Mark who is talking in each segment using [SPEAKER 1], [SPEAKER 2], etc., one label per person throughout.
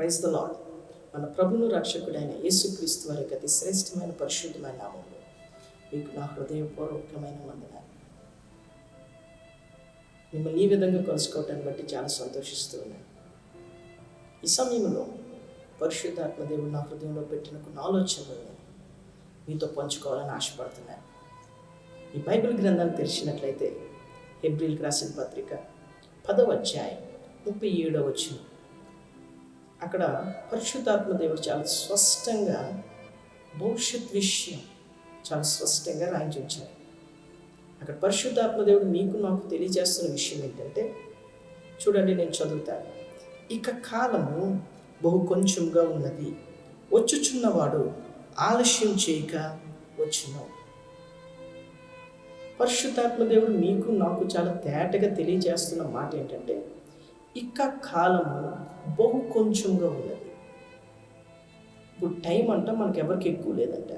[SPEAKER 1] Praise the lord. మన ప్రభును రక్షకుడైన యేసుక్రీస్తు వారి అతి శ్రేష్టమైన పరిశుద్ధమైన నామములో మీకు నా హృదయపూర్వకమైన వందనాలు. మిమ్మల్ని ఈ విధంగా కలుసుకోవటాన్ని బట్టి చాలా సంతోషిస్తూ ఉన్నాను. ఈ సమయంలో పరిశుద్ధాత్మ దేవుడు నా హృదయంలో పెట్టిన కొన్ని ఆలోచనలను మీతో పంచుకోవాలని ఆశపడుతున్నాను. ఈ బైబిల్ గ్రంథాన్ని తెరిచినట్లయితే హెబ్రీయులకు రాసిన పత్రిక 10వ అధ్యాయం 37వ వచనం. అక్కడ పరిశుద్ధాత్మ దేవుడు చాలా స్పష్టంగా భవిష్యత్ విషయం చాలా స్పష్టంగా రాయించి ఉంచారు. అక్కడ పరిశుద్ధాత్మ దేవుడు మీకు నాకు తెలియజేస్తున్న విషయం ఏంటంటే, చూడండి, నేను చదువుతాను. ఇక కాలము బహు కొంచెంగా ఉన్నది, వచ్చుచున్నవాడు ఆలస్యం చేయక వచ్చును. పరిశుద్ధాత్మ దేవుడు మీకు నాకు చాలా తేటగా తెలియజేస్తున్న మాట ఏంటంటే, ఇక కాలము బహు కొంచెంగా ఉన్నది. ఇప్పుడు టైం అంట మనకి ఎవరికి ఎక్కువ లేదంట.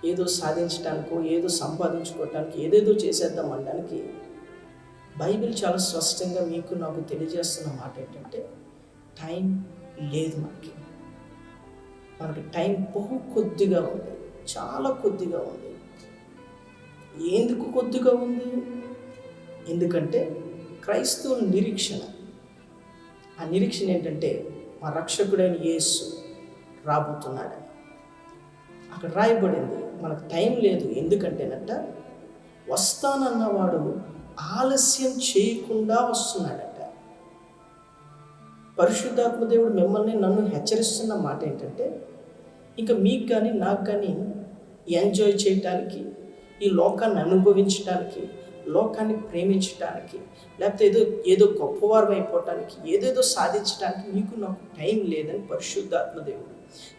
[SPEAKER 1] ఏదో సాధించడానికో ఏదో సంపాదించుకోవటానికి ఏదేదో చేసేద్దాం అనడానికి బైబిల్ చాలా స్పష్టంగా మీకు నాకు తెలియజేస్తున్న మాట ఏంటంటే, టైం లేదు. మనకి టైం బహు కొద్దిగా ఉంది, చాలా కొద్దిగా ఉంది. ఎందుకు కొద్దిగా ఉంది? ఎందుకంటే క్రైస్తవుల నిరీక్షణ, ఆ నిరీక్షణ ఏంటంటే మా రక్షకుడైన యేసు రాబోతున్నాడని. అక్కడ రాయబడింది మనకు టైం లేదు. ఎందుకంటేనట వస్తానన్నవాడు ఆలస్యం చేయకుండా వస్తున్నాడట. పరిశుద్ధాత్మ దేవుడు మిమ్మల్ని నన్ను హెచ్చరిస్తున్న మాట ఏంటంటే, ఇంకా మీకు కానీ నాకు కానీ ఎంజాయ్ చేయటానికి, ఈ లోకాన్ని అనుభవించడానికి, లోకాన్ని ప్రేమించడానికి, లేకపోతే ఏదో గొప్పవారు అయిపోవటానికి, ఏదేదో సాధించడానికి మీకు నాకు టైం లేదని పరిశుద్ధాత్మ దేవుడు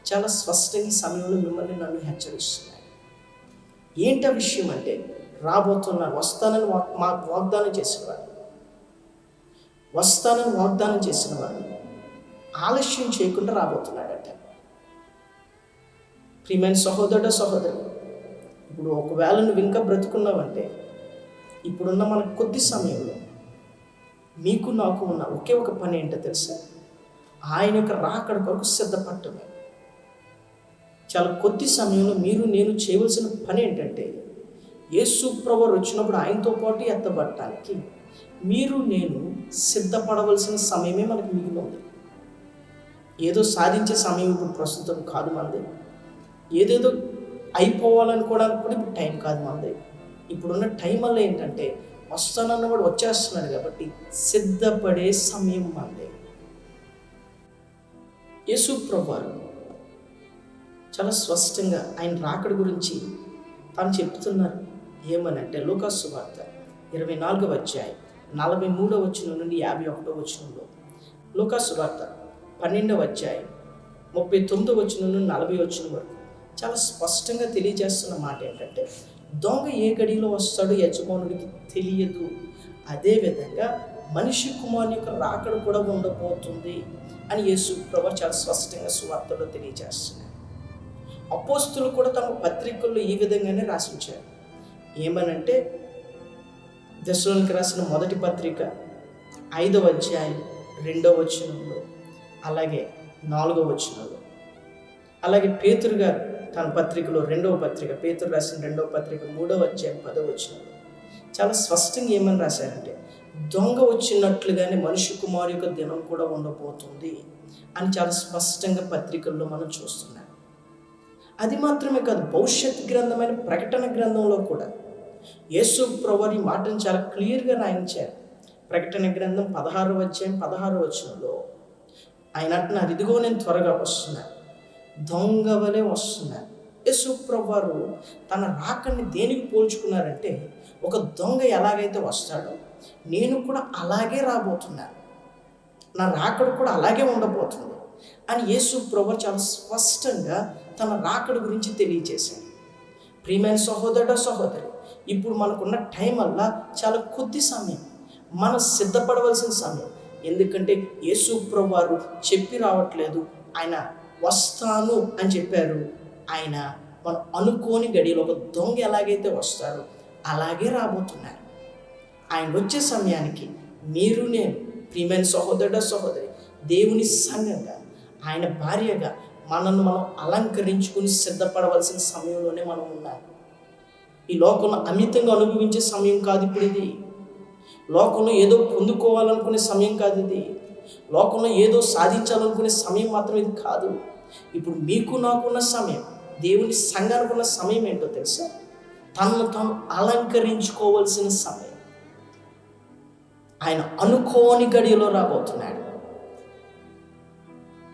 [SPEAKER 1] చాలా స్పష్టంగా ఈ సమయంలో మిమ్మల్ని నన్ను హెచ్చరిస్తున్నాడు. ఏంట విషయం అంటే, రాబోతున్నాను, వస్తానని వాగ్దానం చేసినవాడు ఆలస్యం చేయకుండా రాబోతున్నాడట. ప్రియమైన సహోదరు, ఇప్పుడు ఒకవేళ నువ్వు ఇంకా బ్రతుకున్నావంటే, ఇప్పుడున్న మన కొద్ది సమయంలో మీకు నాకు ఉన్న ఒకే ఒక పని ఏంటో తెలుసా? ఆయన యొక్క రాకడ కొరకు సిద్ధపడటమే. చాలా కొద్ది సమయంలో మీరు నేను చేయవలసిన పని ఏంటంటే, యేసు ప్రభువు వచ్చినప్పుడు ఆయనతో పాటు ఎత్తబడటానికి మీరు నేను సిద్ధపడవలసిన సమయమే మనకు మిగిలి ఉంది. ఏదో సాధించే సమయం ఇప్పుడు ప్రస్తుతం కాదు మనది. ఏదేదో అయిపోవాలనుకోవడానికి కూడా ఇప్పుడు టైం కాదు మనది. ఇప్పుడున్న టైం వల్ల ఏంటంటే, వస్తానన్నవాడు వచ్చేస్తున్నాడు కాబట్టి సిద్ధపడే సమయం మనది. యేసు ప్రభువు చాలా స్పష్టంగా ఆయన రాకడ గురించి తాను చెప్తున్నారు. ఏమనంటే, లూకా సువార్త 24వ అధ్యాయం 43వ వచనం నుండి 51వ వచనంలో, లూకా సువార్త 12వ అధ్యాయం 39వ వచనం నుండి 40వ వచనం వరకు చాలా స్పష్టంగా తెలియజేస్తున్న మాట ఏంటంటే, దొంగ ఏ గడిలో వస్తాడో యజమానుడికి తెలియదు, అదేవిధంగా మనిషి కుమారుని యొక్క రాకడ కూడా ఉండబోతుంది అని యేసు ప్రభువు చాలా స్పష్టంగా సువార్తలో తెలియజేస్తున్నారు. అపోస్తులు కూడా తమ పత్రికల్లో ఈ విధంగానే రాసించారు. ఏమనంటే, దశలోనికి రాసిన మొదటి పత్రిక 5వ అధ్యాయం 2వ వచనంలో, అలాగే 4వ వచనంలో, అలాగే పేతురు గారు తన పత్రికలో 2వ పత్రిక, పేతురు రాసిన 2వ పత్రిక 3వ అధ్యాయం 10వ వచనంలో చాలా స్పష్టంగా ఏమని రాశారంటే, దొంగ వచ్చినట్లుగానే మనిషి కుమారు యొక్క దినం కూడా ఉండబోతుంది అని చాలా స్పష్టంగా పత్రికల్లో మనం చూస్తున్నాం. అది మాత్రమే కాదు, భవిష్యత్ గ్రంథమైన ప్రకటన గ్రంథంలో కూడా యేసు ప్రభువు ఈ మాటను చాలా క్లియర్గా రాయించారు. ప్రకటన గ్రంథం 16వ అధ్యాయం 16వ వచనంలో ఆయన అంటున్నారు, ఇదిగో నేను త్వరగా వస్తున్నాను, దొంగ వలె వస్తున్నాను. యేసు ప్రభువు తన రాకడిని దేనికి పోల్చుకున్నారంటే, ఒక దొంగ ఎలాగైతే వస్తాడో నేను కూడా అలాగే రాబోతున్నాను, నా రాకడ కూడా అలాగే ఉండబోతుంది అని యేసు ప్రభువు చాలా స్పష్టంగా తన రాకడ గురించి తెలియజేశాడు. ప్రియమైన సహోదరి, ఇప్పుడు మనకున్న టైం వల్ల చాలా కొద్ది సమయం, మనం సిద్ధపడవలసిన సమయం. ఎందుకంటే యేసు ప్రభువు చెప్పి రావట్లేదు, ఆయన వస్తాను అని చెప్పారు. ఆయన మనం అనుకోని గడియలో ఒక దొంగ ఎలాగైతే వస్తాడో అలాగే రాబోతున్నారు. ఆయన వచ్చే సమయానికి మీరు నేను ప్రియమైన సహోదరి దేవుని సంఘంగా, ఆయన భార్యగా మనల్ని మనం అలంకరించుకుని సిద్ధపడవలసిన సమయంలోనే మనం ఉన్నాం. ఈ లోకంలో అమితంగా అనుభవించే సమయం కాదు ఇప్పుడు ఇది. లోకంలో ఏదో పొందుకోవాలనుకునే సమయం కాదు ఇది. లోకంలో ఏదో సాధించాలనుకునే సమయం మాత్రం ఇది కాదు. ఇప్పుడు మీకు నాకున్న సమయం, దేవుని సంఘానికి ఉన్న సమయం ఏంటో తెలుసా? తనను తాను అలంకరించుకోవాల్సిన సమయం. ఆయన అనుకోని గడియలో రాబోతున్నాడు.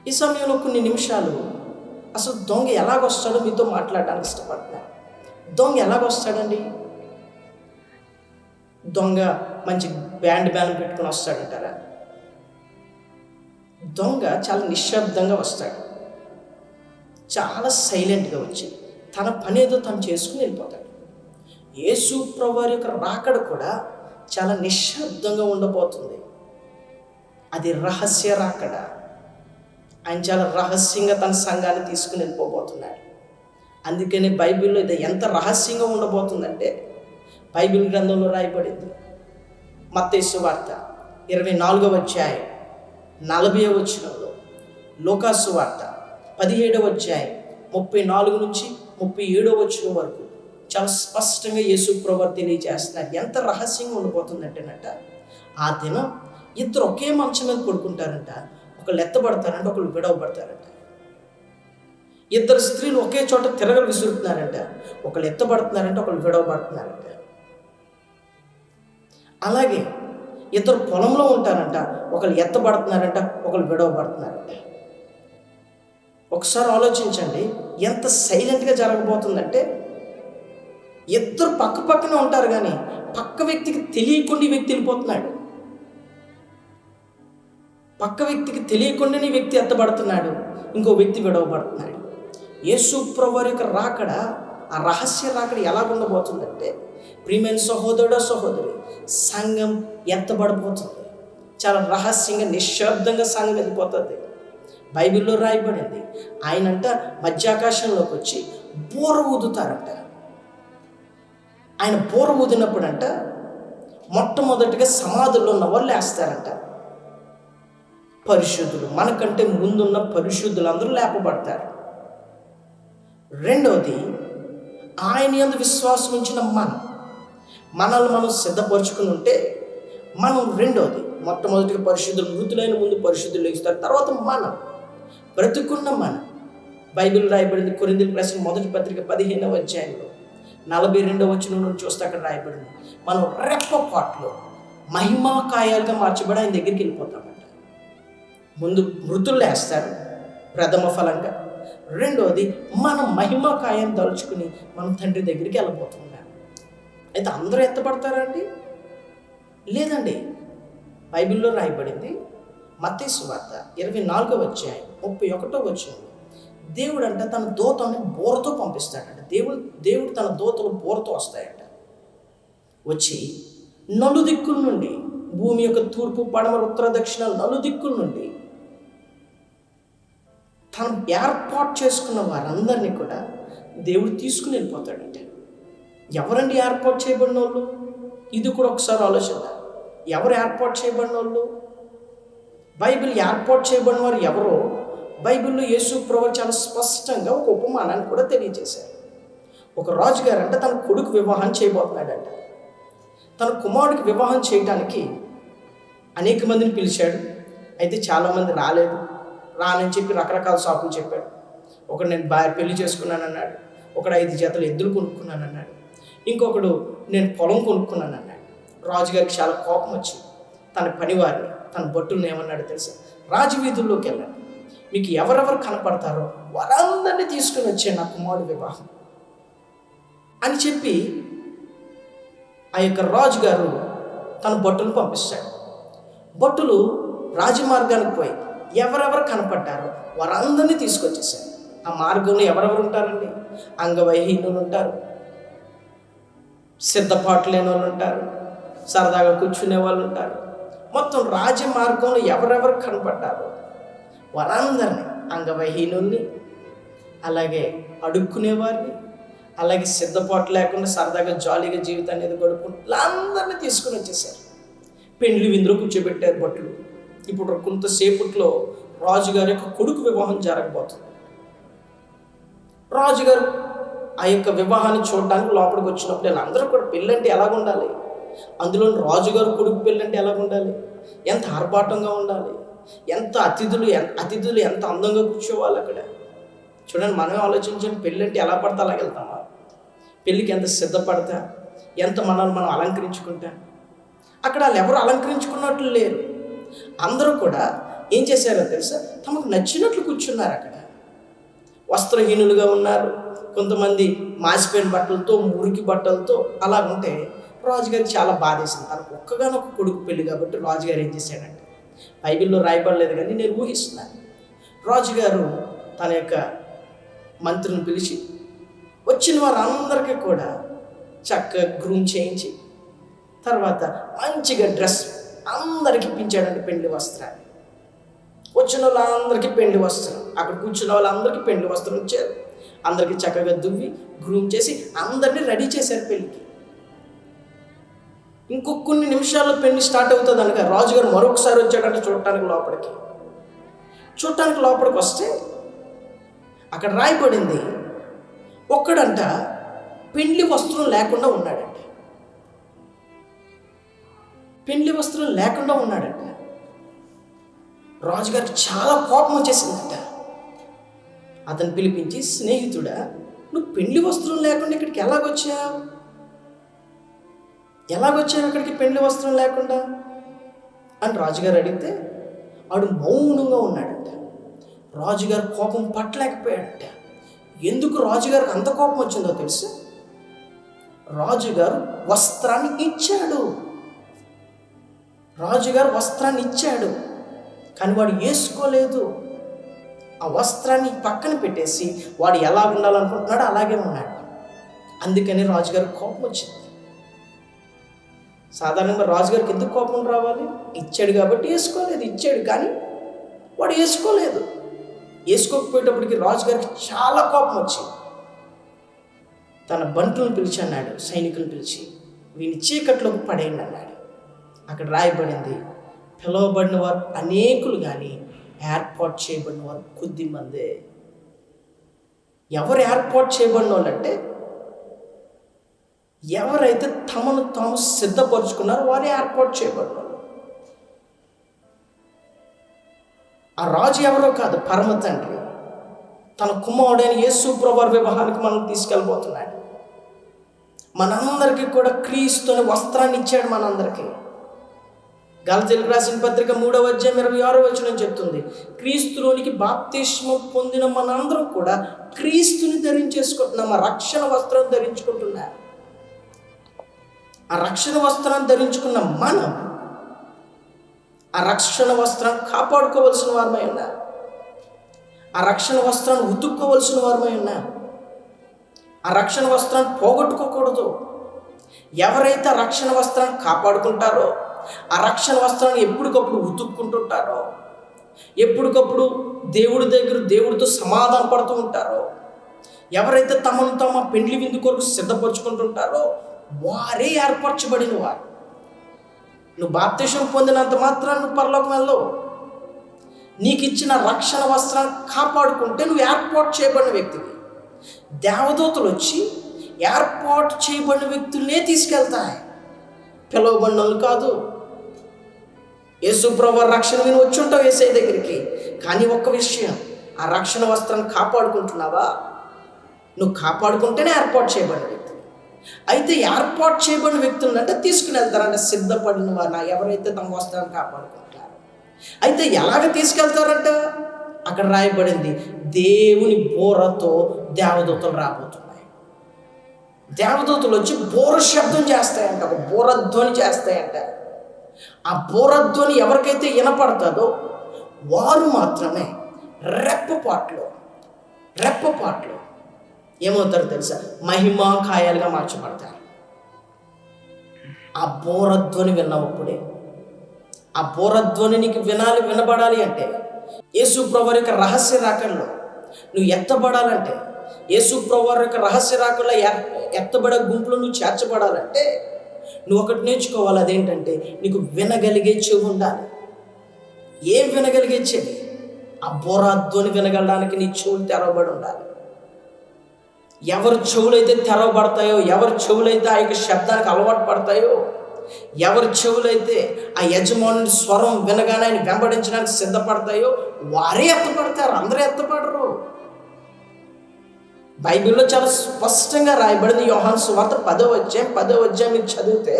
[SPEAKER 1] ఈ సమయంలో కొన్ని నిమిషాలు అసలు దొంగ ఎలాగొస్తాడో మీతో మాట్లాడడానికి ఇష్టపడుతున్నాను. దొంగ ఎలాగొస్తాడండి? దొంగ మంచి బ్యాండ్ పెట్టుకుని వస్తాడంటారా? దొంగ చాలా నిశ్శబ్దంగా వస్తాడు. చాలా సైలెంట్గా వచ్చి తన పని ఏదో తను చేసుకుని వెళ్ళిపోతాడు. యేసు ప్రభువారి యొక్క రాకడ కూడా చాలా నిశ్శబ్దంగా ఉండబోతుంది. అది రహస్య రాకడ. ఆయన చాలా రహస్యంగా తన సంఘాన్ని తీసుకుని వెళ్ళిపోబోతున్నాడు. అందుకని బైబిల్లో ఇది ఎంత రహస్యంగా ఉండబోతుందంటే, బైబిల్ గ్రంథంలో రాయబడింది. మత్తయి సువార్త 24వ అధ్యాయం 40వ వచనంలో, లూకా సువార్త 17వ అధ్యాయం 34 నుంచి 37వ వచనం వరకు చాలా స్పష్టంగా యేసు ప్రభువు తెలియజేస్తున్నారు. ఎంత రహస్యంగా ఉండిపోతుందంటేనట, ఆ దినం ఇద్దరు ఒకే మంచం మీద పడుకుంటారంట. ఒకళ్ళు ఎత్తబడతారంట, ఒకళ్ళు విడవబడతారంట. ఇద్దరు స్త్రీలు ఒకే చోట తిరగలు విసురుతున్నారంట. ఒకళ్ళు ఎత్తబడుతున్నారంట, ఒకళ్ళు విడవబడుతున్నారంట. అలాగే ఇద్దరు పొలంలో ఉంటారంట. ఒకళ్ళు ఎత్తబడుతున్నారంట, ఒకళ్ళు విడవబడుతున్నారంట. ఒకసారి ఆలోచించండి, ఎంత సైలెంట్గా జరగబోతుందంటే, ఇద్దరు పక్క పక్కనే ఉంటారు కానీ పక్క వ్యక్తికి తెలియకుండా ఈ వ్యక్తి వెళ్ళిపోతున్నాడు. పక్క వ్యక్తికి తెలియకుండానే వ్యక్తి ఎత్తబడుతున్నాడు, ఇంకో వ్యక్తి విడవబడుతున్నాడు. యేసు ప్రభువారి యొక్క రాకడ, ఆ రహస్య రాకడ ఎలా ఉండబోతుందంటే, ప్రియమైన సహోదరుడు సహోదరి, సంఘం ఎత్తబడిపోతుంది. చాలా రహస్యంగా నిశ్శబ్దంగా సంఘం వెళ్ళిపోతుంది. బైబిల్లో రాయబడింది, ఆయనంట మధ్యాకాశంలోకి వచ్చి బూర ఊదుతారంట. ఆయన బూర ఊదినప్పుడంట మొట్టమొదటిగా సమాధుల్లో ఉన్న వాళ్ళు లేస్తారంట. పరిశుద్ధులు, మనకంటే ముందున్న పరిశుద్ధులందరూ లేపబడతారు. రెండవది, ఆయన యందు విశ్వాసం ఉంచిన మనల్ని మనం సిద్ధపరుచుకుని ఉంటే మనం రెండవది, మొట్టమొదటిగా పరిశుద్ధులు, మృతులైన ముందు పరిశుద్ధులు లేస్తారు. తర్వాత మనం బ్రతుకున్న బైబిల్ రాయబడింది. కొరింథీయులకు రాసిన మొదటి పత్రిక 15వ అధ్యాయంలో 42వ వచనం నుంచి చూస్తే అక్కడ రాయబడింది, మనం రెప్పపాట్లో మహిమాకాయాలుగా మార్చబడి ఆయన దగ్గరికి వెళ్ళిపోతామంట. ముందు మృతులు లేస్తారు ప్రథమ ఫలంగా. రెండవది, మనం మహిమాకాయాన్ని తలుచుకుని మనం తండ్రి దగ్గరికి వెళ్ళబోతున్నాం. అయితే అందరూ ఎత్తపడతారండి? లేదండి. బైబిల్లో రాయబడింది, మత్తయి సువార్త 24వ అధ్యాయం 31వ వచనంలో, దేవుడు అంట తన దూతల్ని బోరతో పంపిస్తాడంట. దేవుడు తన దూతలు బోరతో వస్తాయంట. వచ్చి నలుదిక్కుల నుండి, భూమి యొక్క తూర్పు పడమర ఉత్తర దక్షిణ నలుదిక్కుల నుండి తను ఏర్పాటు చేసుకున్న వారందరినీ కూడా దేవుడు తీసుకుని వెళ్ళిపోతాడంటే. ఎవరండి ఏర్పాటు చేయబడిన వాళ్ళు? ఇది కూడా ఒకసారి ఆలోచన. ఎవరు ఏర్పాటు చేయబడిన వాళ్ళు? బైబిల్ ఏర్పాటు చేయబడిన వారు ఎవరో బైబిల్లో యేసు ప్రభువు చాలా స్పష్టంగా ఒక ఉపమానాన్ని కూడా తెలియజేశారు. ఒక రాజుగారు అంటే తన కొడుకు వివాహం చేయబోతున్నాడంట. తన కుమారుడికి వివాహం చేయడానికి అనేక మందిని పిలిచాడు. అయితే చాలామంది రానని చెప్పి రకరకాల సాకులు చెప్పాడు. ఒకడు నేను పెళ్లి చేసుకున్నాను అన్నాడు. ఒకడు 5 జతలు ఎద్దులు కొనుక్కున్నాను అన్నాడు. ఇంకొకడు నేను పొలం కొనుక్కున్నాను అన్నాడు. రాజుగారికి చాలా కోపం వచ్చి తన పనివారిని, తన భటుల్ని ఏమన్నాడు తెలుసా? రాజవీధుల్లోకి వెళ్ళండి, మీకు ఎవరెవరు కనపడతారో వారందరినీ తీసుకుని వచ్చే నా కుమారుడు వివాహం అని చెప్పి ఆ యొక్క రాజుగారు తన భటులను పంపిస్తాడు. భటులు రాజమార్గానికి పోయి ఎవరెవరు కనపడ్డారో వారందరినీ తీసుకొచ్చేసారు. ఆ మార్గంలో ఎవరెవరు ఉంటారండి? అంగవైహీనులు ఉంటారు, సిద్ధపాటు లేని వాళ్ళు ఉంటారు, సరదాగా కూర్చునే వాళ్ళు ఉంటారు. మొత్తం రాజమార్గంలో ఎవరెవరు కనపడ్డారో వారందరినీ, అంగవైహీనుల్ని, అలాగే అడుక్కునేవారిని, అలాగే సిద్ధపాటు లేకుండా సరదాగా జాలీగా జీవితాన్ని గడుపుకుంటూ అందరినీ తీసుకుని వచ్చేసారు. పెండ్లి విందులో కూర్చోబెట్టారు భటులు. ఇప్పుడు కొంతసేపట్లో రాజుగారి యొక్క కొడుకు వివాహం జరగబోతుంది. రాజుగారు ఆ యొక్క వివాహాన్ని చూడడానికి లోపలికి వచ్చినప్పుడు వీళ్ళందరూ కూడా పెళ్ళంటే ఎలాగుండాలి, అందులో రాజుగారు కొడుకు పెళ్ళంటే ఎలాగుండాలి, ఎంత ఆర్భాటంగా ఉండాలి, ఎంత అతిథులు ఎంత అందంగా కూర్చోవాలి అక్కడ. చూడండి, మనమే ఆలోచించండి, పెళ్ళంటే ఎలా పడతా అలాగ వెళ్తామా? పెళ్ళికి ఎంత సిద్ధపడతా, ఎంత మనల్ని మనం అలంకరించుకుంటా. అక్కడ వాళ్ళు ఎవరు అలంకరించుకున్నట్లు లేరు. అందరూ కూడా ఏం చేశారో తెలుసా, తమకు నచ్చినట్లు కూర్చున్నారు. అక్కడ వస్త్రహీనులుగా ఉన్నారు, కొంతమంది మాసిపోయిన బట్టలతో, మురికి బట్టలతో అలా ఉంటే రాజుగారికి చాలా బాధేసింది. తనకు ఒక్కగానొక్క కొడుకు పెళ్ళి కాబట్టి రాజుగారు ఏం చేశాడంటే, బైబిల్లో రాయబడలేదు కానీ నేను ఊహిస్తున్నాను, రాజుగారు తన యొక్క మంత్రిని పిలిచి వచ్చిన వారందరికీ కూడా చక్కగా గ్రూమ్ చేయించి తర్వాత మంచిగా డ్రెస్ అందరికీ ఇప్పించాడండి, పెండ్లి వస్త్రాన్ని. వచ్చిన వాళ్ళందరికీ పెండ్లి వస్త్రం, అక్కడ కూర్చున్న వాళ్ళందరికీ పెండ్లి వస్త్రం ఇచ్చారు. అందరికీ చక్కగా దువ్వి గ్రూమ్ చేసి అందరినీ రెడీ చేశారు పెళ్ళికి. ఇంకొక కొన్ని నిమిషాల్లో పెళ్లి స్టార్ట్ అవుతుంది అనగా రాజుగారు మరొకసారి వచ్చాడంటే చూడటానికి లోపలికి వస్తే అక్కడ రాయబడింది, ఒక్కడంట పెండ్లి వస్త్రం లేకుండా ఉన్నాడంట. రాజుగారికి చాలా కోపం వచ్చేసిందట. అతను పిలిపించి, స్నేహితుడా, నువ్వు పెండ్లి వస్త్రం లేకుండా ఇక్కడికి ఎలాగొచ్చావు ఇక్కడికి పెండ్లి వస్త్రం లేకుండా అని రాజుగారు అడిగితే ఆడు మౌనంగా ఉన్నాడంట. రాజుగారు కోపం పట్టలేకపోయాడంట. ఎందుకు రాజుగారికి అంత కోపం వచ్చిందో తెలుసు? రాజుగారు వస్త్రాన్ని ఇచ్చాడు కానీ వాడు వేసుకోలేదు. ఆ వస్త్రాన్ని పక్కన పెట్టేసి వాడు ఎలా ఉండాలనుకుంటున్నాడో అలాగే ఉన్నాడు. అందుకని రాజుగారికి కోపం వచ్చింది. సాధారణంగా రాజుగారికి ఎందుకు కోపం రావాలి? ఇచ్చాడు కాబట్టి వేసుకోలేదు. ఇచ్చాడు కానీ వాడు వేసుకోకపోయేటప్పటికి రాజుగారికి చాలా కోపం వచ్చింది. తన బంటులను పిలిచి అన్నాడు, సైనికులను పిలిచి, వీని చీకట్లోకి పడేయండి అన్నాడు. అక్కడ రాయబడింది, పిలువబడిన వారు అనేకులు కానీ ఏర్పాటు చేయబడిన వారు కొద్ది మందే. ఎవరు ఏర్పాటు చేయబడిన వాళ్ళంటే ఎవరైతే తమను తాము సిద్ధపరుచుకున్నారో వారే ఏర్పాటు చేయబడిన వాళ్ళు. ఆ రాజు ఎవరో కాదు, పరమ తండ్రి తన కుమారుడైన యేసు ప్రభువు వివాహానికి మనం తీసుకెళ్ళబోతున్నాడు. మనందరికీ కూడా క్రీస్తుని వస్త్రాన్ని ఇచ్చాడు. మనందరికీ గలతీయులకు రాసిన పత్రిక 3:26 చెప్తుంది, క్రీస్తులోనికి బాప్తిస్మం పొందిన మనందరం కూడా క్రీస్తుని ధరించేసుకుంటున్నాం. ఆ రక్షణ వస్త్రం ధరించుకుంటున్నాం. ఆ రక్షణ వస్త్రాన్ని ధరించుకున్న మనం ఆ రక్షణ వస్త్రాన్ని కాపాడుకోవలసిన వారమై ఉన్నా, ఆ రక్షణ వస్త్రాన్ని ఉతుక్కోవలసిన వారమై ఉన్నా, ఆ రక్షణ వస్త్రాన్ని పోగొట్టుకోకూడదు. ఎవరైతే ఆ రక్షణ వస్త్రాన్ని కాపాడుకుంటారో, ఆ రక్షణ వస్త్రాన్ని ఎప్పటికప్పుడు ఉతుక్కుంటుంటారో, ఎప్పటికప్పుడు దేవుడితో సమాధాన పడుతూ ఉంటారో, ఎవరైతే తమను తమ పెండ్లి విందు కొరకు సిద్ధపరచుకుంటుంటారో వారే ఏర్పరచబడిన వారు. నువ్వు బాప్తిసం పొందినంత మాత్రాన్ని నువ్వు పరలోకం వెళ్ళవు. నీకు ఇచ్చిన రక్షణ వస్త్రాన్ని కాపాడుకుంటే నువ్వు ఏర్పాటు చేయబడిన వ్యక్తివి. దేవదూతలు వచ్చి ఏర్పాటు చేయబడిన వ్యక్తులనే తీసుకెళ్తాయి, పిలువబడిన వాళ్ళు కాదు. యేసు ప్రభువు రక్షణ విని వచ్చి ఉంటావు యేసయ్య దగ్గరికి. కానీ ఒక్క విషయం, ఆ రక్షణ వస్త్రాన్ని కాపాడుకుంటున్నావా? నువ్వు కాపాడుకుంటేనే ఏర్పాటు చేయబడిన వ్యక్తి. అయితే ఏర్పాటు చేయబడిన వ్యక్తులను అంటే తీసుకుని వెళ్తారంటే సిద్ధపడిన వారు, ఎవరైతే తమ వస్త్రాన్ని కాపాడుకుంటారు. అయితే ఎలాగ తీసుకెళ్తారంట? అక్కడ రాయబడింది, దేవుని బోరతో దేవదూతలు రాబోతున్నాయి. దేవదూతలు వచ్చి బోర శబ్దం చేస్తాయంట, ఒక బోరధ్వని చేస్తాయంట. ఆ బోరధ్వని ఎవరికైతే వినపడుతుందో వారు మాత్రమే రెప్పపాట్లు ఏమవుతారో తెలుసా? మహిమా కాయాలుగా మార్చబడతారు. ఆ బోరధ్వని విన్నప్పుడే, ఆ బోరధ్వని నీకు వినబడాలి అంటే, యేసు ప్రభువు యొక్క రహస్య రాకడలో నువ్వు ఎత్తబడాలంటే, యేసు ప్రభువు యొక్క రహస్య రాకడలో ఎత్తబడే గుంపులో నువ్వు చేర్చబడాలంటే నువ్వు ఒకటి నేర్చుకోవాలి. అదేంటంటే నీకు వినగలిగే చెవి ఉండాలి. ఏం వినగలిగే చెవి? ఆ బోరాధ్వని వినగలడానికి నీ చెవులు తెరవబడి ఉండాలి. ఎవరి చెవులైతే తెరవబడతాయో, ఎవరి చెవులైతే ఆ యొక్క శబ్దానికి అలవాటు పడతాయో, ఎవరి చెవులైతే ఆ యజమానుని స్వరం వినగానే ఆయన వెంబడించడానికి సిద్ధపడతాయో వారే ఎత్తపడతారు, అందరూ ఎత్తపడరు. బైబిల్లో చాలా స్పష్టంగా రాయబడింది. యోహాను సువార్త 10వ అధ్యాయం మీరు చదివితే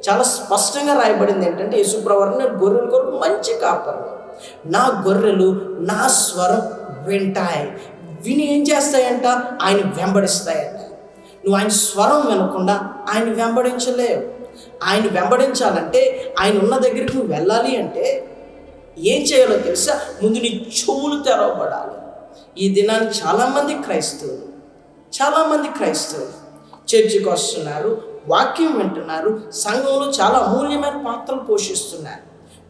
[SPEAKER 1] చాలా స్పష్టంగా రాయబడింది ఏంటంటే, యేసుప్రభువు నేను గొర్రెల కొరకు మంచి కాపరిని, నా గొర్రెలు నా స్వరం వింటాయి. విని ఏం చేస్తాయంట? ఆయన వెంబడిస్తాయంట. నువ్వు ఆయన స్వరం వినకుండా ఆయన వెంబడించలేవు. ఆయన వెంబడించాలంటే, ఆయన ఉన్న దగ్గరికి నువ్వు వెళ్ళాలి అంటే ఏం చేయాలో తెలుసా? ముందు నీ చెవులు తెరవబడాలి. ఈ దినాన్ని చాలామంది క్రైస్తవులు చర్చికి వస్తున్నారు, వాక్యం వింటున్నారు, సంఘంలో చాలా అమూల్యమైన పాత్రలు పోషిస్తున్నారు.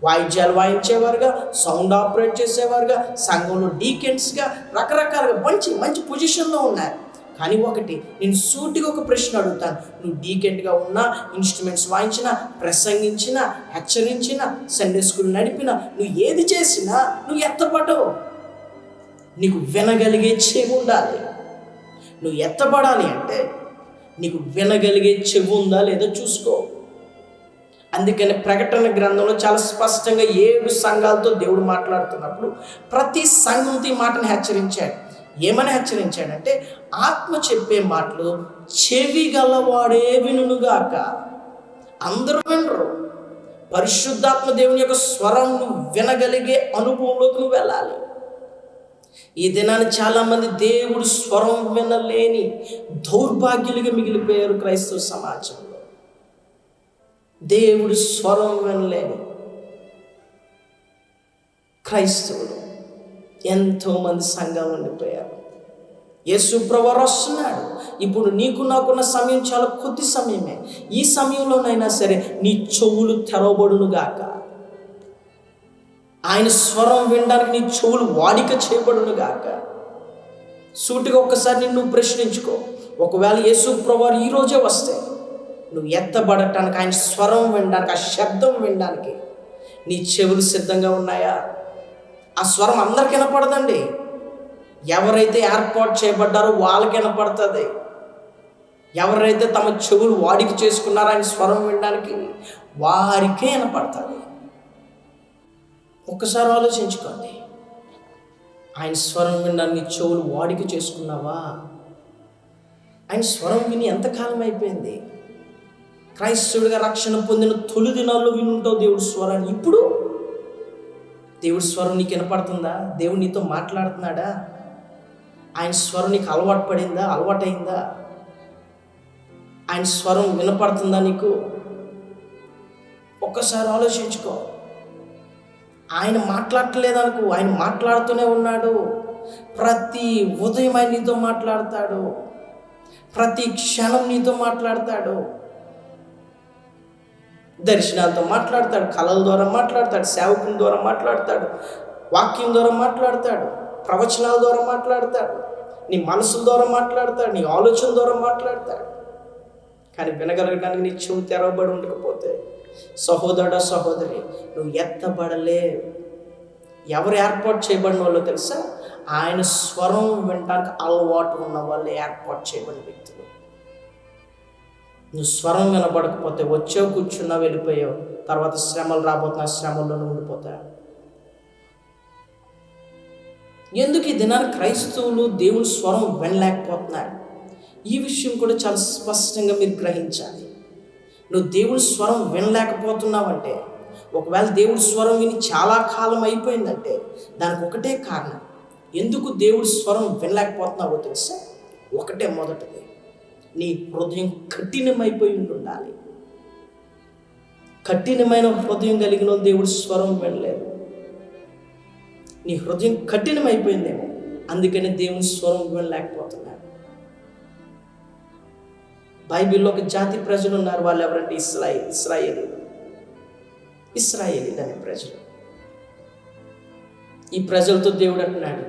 [SPEAKER 1] వాయిద్యాలు వాయించేవారుగా, సౌండ్ ఆపరేట్ చేసేవారుగా, సంఘంలో డీకెన్స్గా, రకరకాలుగా మంచి పొజిషన్లో ఉన్నారు. కానీ ఒకటి నేను సూటిగా ఒక ప్రశ్న అడుగుతాను. నువ్వు డీకెంట్గా ఉన్నా, ఇన్స్ట్రుమెంట్స్ వాయించినా, ప్రసంగించినా, హెచ్చరించినా, సండే స్కూల్ నడిపినా, నువ్వు ఏది చేసినా నువ్వు ఎత్తపడవు. నీకు వినగలిగే చెవి ఉండాలి. నువ్వు ఎత్తబడాలి అంటే నీకు వినగలిగే చెవి ఉందా లేదో చూసుకో. అందుకని ప్రకటన గ్రంథంలో చాలా స్పష్టంగా 7 సంఘాలతో దేవుడు మాట్లాడుతున్నప్పుడు ప్రతి సంఘంతో ఈ మాటను హెచ్చరించాడు. ఏమని హెచ్చరించాడంటే, ఆత్మ చెప్పే మాటలు చెవి గలవాడే వినుగాక. అందరూ వినరు. పరిశుద్ధాత్మ దేవుని యొక్క స్వరం నువ్వు వినగలిగే అనుభవంలోకి నువ్వు వెళ్ళాలి. ఈ దినాన్ని చాలామంది దేవుడు స్వరం వినలేని దౌర్భాగ్యులుగా మిగిలిపోయారు క్రైస్తవ సమాజంలో. దేవుడు స్వరం వినలేని క్రైస్తవులు ఎంతోమంది సంఘం ఉండిపోయారు. యేసు ప్రభువు వస్తున్నాడు. ఇప్పుడు నీకు నాకున్న సమయం చాలా కొద్ది సమయమే. ఈ సమయంలోనైనా సరే నీ చెవులు తెరవబడునుగాక. ఆయన స్వరం వినడానికి నీ చెవులు వాడిక చేయబడునుగాక. సూటిగా ఒక్కసారి నిన్ను ప్రశ్నించుకో. ఒకవేళ యేసు ప్రభువు ఈరోజే వస్తే నువ్వు ఎత్తబడటానికి, ఆయన స్వరం వినడానికి, ఆ శబ్దం వినడానికి నీ చెవులు సిద్ధంగా ఉన్నాయా? ఆ స్వరం అందరికి వినపడదండి. ఎవరైతే ఏర్పాటు చేయబడ్డారో వాళ్ళకి వినపడుతుంది. ఎవరైతే తమ చెవులు వాడిక చేసుకున్నారో ఆయన స్వరం వినడానికి వారికే వినపడుతుంది. ఒక్కసారి ఆలోచించుకోండి. ఆయన స్వరం వినడానికి చెవులు వాడిక చేసుకున్నావా? ఆయన స్వరం విని ఎంతకాలం అయిపోయింది? క్రైస్తవుడిగా రక్షణ పొందిన తొలి దినాల్లో వినుంటావు దేవుడి స్వరాన్ని. ఇప్పుడు దేవుడి స్వరం నీకు వినపడుతుందా? దేవుడు నీతో మాట్లాడుతున్నాడా? ఆయన స్వరం నీకు అలవాటైందా? ఆయన స్వరం వినపడుతుందా నీకు? ఒక్కసారి ఆలోచించుకో. ఆయన మాట్లాడలేదనుకో, ఆయన మాట్లాడుతూనే ఉన్నాడు. ప్రతి ఉదయం ఆయన నీతో మాట్లాడతాడు, ప్రతి క్షణం నీతో మాట్లాడతాడు. దర్శనాలతో మాట్లాడతాడు, కళల ద్వారా మాట్లాడతాడు, సేవకుల ద్వారా మాట్లాడతాడు, వాక్యం ద్వారా మాట్లాడతాడు, ప్రవచనాల ద్వారా మాట్లాడతాడు, నీ మనసుల ద్వారా మాట్లాడతాడు, నీ ఆలోచన ద్వారా మాట్లాడతాడు. కానీ వినగలగడానికి నీ చెవు తెరవబడి ఉండకపోతే సహోదరుడా, సహోదరి, నువ్వు ఎత్తబడలే. ఎవరు ఏర్పాటు చేయబడిన వాళ్ళు తెలుసా? ఆయన స్వరం వినడానికి అలవాటు ఉన్న వాళ్ళు ఏర్పాటు చేయబడిన వ్యక్తులు. నువ్వు స్వరం వినబడకపోతే వచ్చావు, కూర్చున్నావు, వెళ్ళిపోయావు. తర్వాత శ్రమలు రాబోతున్నా, శ్రమల్లోనే ఉండిపోతావు. ఎందుకు ఈ దినాన్ని క్రైస్తవులు దేవుని స్వరం వినలేకపోతున్నారు? ఈ విషయం కూడా చాలా స్పష్టంగా మీరు గ్రహించాలి. నువ్వు దేవుని స్వరం వినలేకపోతున్నావంటే, ఒకవేళ దేవుడి స్వరం విని చాలా కాలం అయిపోయిందంటే దానికి ఒకటే కారణం. ఎందుకు దేవుడి స్వరం వినలేకపోతున్నావో తెలుసా? ఒకటే, మొదటిది, నీ హృదయం కఠినమైపోయి ఉండాలి. కఠినమైన హృదయం కలిగిన దేవుడి స్వరం వినలేదు. నీ హృదయం కఠినమైపోయిందేమో, అందుకని దేవుని స్వరం వినలేకపోతున్నాడు. బైబిల్లో ఒక జాతి ప్రజలు ఉన్నారు. వాళ్ళు ఎవరంటే ఇశ్రాయేలీలు అనే ప్రజలు. ఈ ప్రజలతో దేవుడు అంటున్నాడు,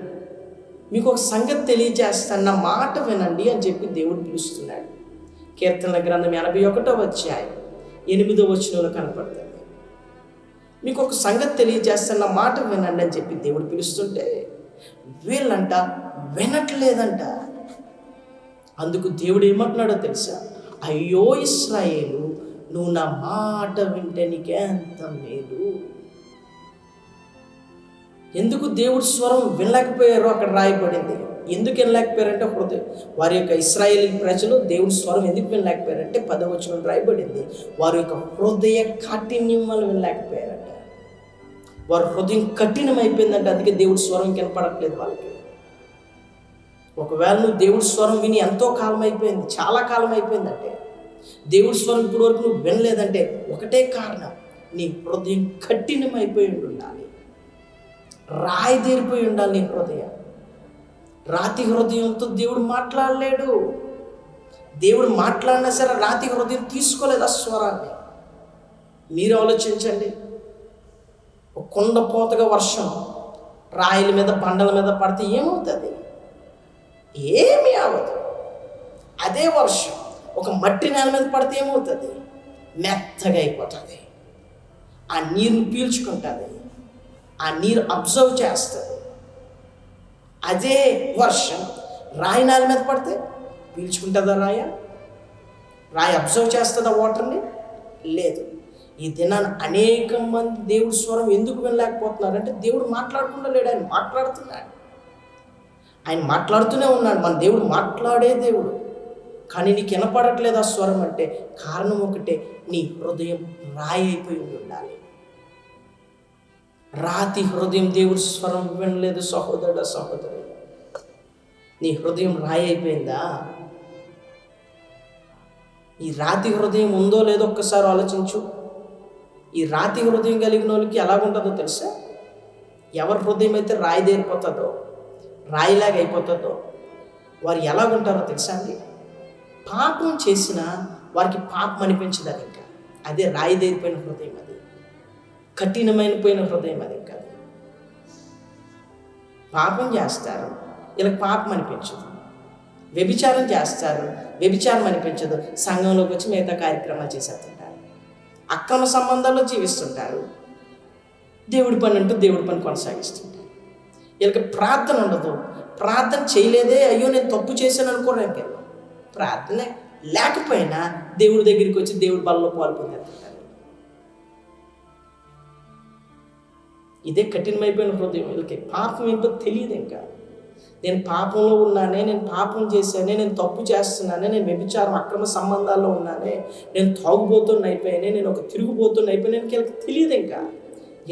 [SPEAKER 1] మీకు ఒక సంగతి తెలియజేస్తాను, నా మాట వినండి అని చెప్పి దేవుడు పిలుస్తున్నాడు. కీర్తనల గ్రంథం 81వ అధ్యాయం 8వ వచనంలో కనపడుతుంది. మీకు ఒక సంగతి తెలియజేస్తున్న మాట వినండి అని చెప్పి దేవుడు పిలుస్తుంటే వీళ్ళంట వినట్లేదంట. అందుకు దేవుడు ఏమంటున్నాడో తెలుసా? అయ్యో ఇశ్రాయేలు, నువ్వు నా మాట వింటే నీకెంత మేలు. ఎందుకు దేవుడి స్వరం వినలేకపోయారో అక్కడ రాయబడింది. ఎందుకు వినలేకపోయారంటే వారి యొక్క ఇశ్రాయేలీ ప్రజలు దేవుడి స్వరం ఎందుకు వినలేకపోయారంటే 10వ వచనం రాయబడింది, వారి యొక్క హృదయ కాఠిన్యం వల్ల వినలేకపోయారంట. వారి హృదయం కఠినమైపోయిందంటే, అందుకే దేవుడి స్వరం వినపడట్లేదు వాళ్ళకి. ఒకవేళ నువ్వు దేవుడి స్వరం విని ఎంతో కాలం అయిపోయింది, చాలా కాలం అయిపోయిందంటే, దేవుడి స్వరం ఇప్పటి వరకు నువ్వు వినలేదంటే ఒకటే కారణం, నీ హృదయం కఠినమైపోయి ఉండాలి, రాయిదేరిపోయి ఉండాలి నీ హృదయం. రాతి హృదయంతో దేవుడు మాట్లాడలేడు. దేవుడు మాట్లాడినా సరే రాతి హృదయం తీసుకోలేదు ఆ స్వరాన్ని. మీరు ఆలోచించండి, ఒక కుండపోతగా వర్షం రాయిల మీద బండల మీద పడితే ఏమవుతుంది? ఏమీ అవ్వదు. అదే వర్షం ఒక మట్టి నేల మీద పడితే ఏమవుతుంది? మెత్తగా అయిపోతుంది. ఆ నీరుని పీల్చుకుంటుంది, ఆ నీరు అబ్జర్వ్ చేస్తుంది. అదే వర్షం రాయి నేల మీద పడితే పీల్చుకుంటుందా? రాయి అబ్జర్వ్ చేస్తుందా వాటర్ని? లేదు. ఈ దినాన్ని అనేక మంది దేవుడి స్వరం ఎందుకు వినలేకపోతున్నారంటే, దేవుడు మాట్లాడకుండా లేడు, ఆయన మాట్లాడుతున్నాడు. ఆయన మాట్లాడుతూనే ఉన్నాడు. మన దేవుడు మాట్లాడే దేవుడు, కానీ నీకు వినపడట్లేదు ఆ స్వరం అంటే కారణం ఒకటే, నీ హృదయం రాయి అయిపోయి ఉండాలి. రాతి హృదయం దేవుడి స్వరం వినలేదు. సహోదరుడు సహోదరు, నీ హృదయం రాయి అయిపోయిందా? ఈ రాతి హృదయం ఉందో లేదో ఒక్కసారి ఆలోచించు. ఈ రాతి హృదయం కలిగిన వాళ్ళకి ఎలాగుంటుందో తెలుసా? ఎవరి హృదయం అయితే రాయి దేరిపోతుందో, రాయిలాగా అయిపోతుందో, వారు ఎలాగుంటారో తెలుసా అండి? పాపం చేసినా వారికి పాపం అనిపించదు. అది ఇంకా అదే రాయి దేరిపోయిన హృదయం, అది కఠినమైన పోయిన హృదయం. అది ఇంకా పాపం చేస్తారు, వీళ్ళకి పాపం అనిపించదు. వ్యభిచారం చేస్తారు, వ్యభిచారం అనిపించదు. సంఘంలోకి వచ్చి మిగతా కార్యక్రమాలు చేసేస్తుంటారు. అక్రమ సంబంధాల్లో జీవిస్తుంటారు. దేవుడి పని అంటూ దేవుడి పని కొనసాగిస్తుంటారు. వీళ్ళకి ప్రార్థన ఉండదు. ప్రార్థన చేయలేదే, అయ్యో నేను తప్పు చేశాను అనుకోవడానికి వెళ్ళాం. ప్రార్థన లేకపోయినా దేవుడి దగ్గరికి వచ్చి దేవుడి బలలో పాల్పొందేస్తుంటారు. ఇదే కఠినమైపోయిన హృదయం. వీళ్ళకి పాపం ఏంటో తెలియదు. ఇంకా నేను పాపంలో ఉన్నానే, నేను పాపం చేశానే, నేను తప్పు చేస్తున్నానే, నేను వ్యభిచారం అక్రమ సంబంధాల్లో ఉన్నానే, నేను తాగుబోతున్న అయిపోయానే, నేను ఒక తిరుగుబోతున్న అయిపోయానే, వీళ్ళకి తెలియదు ఇంకా.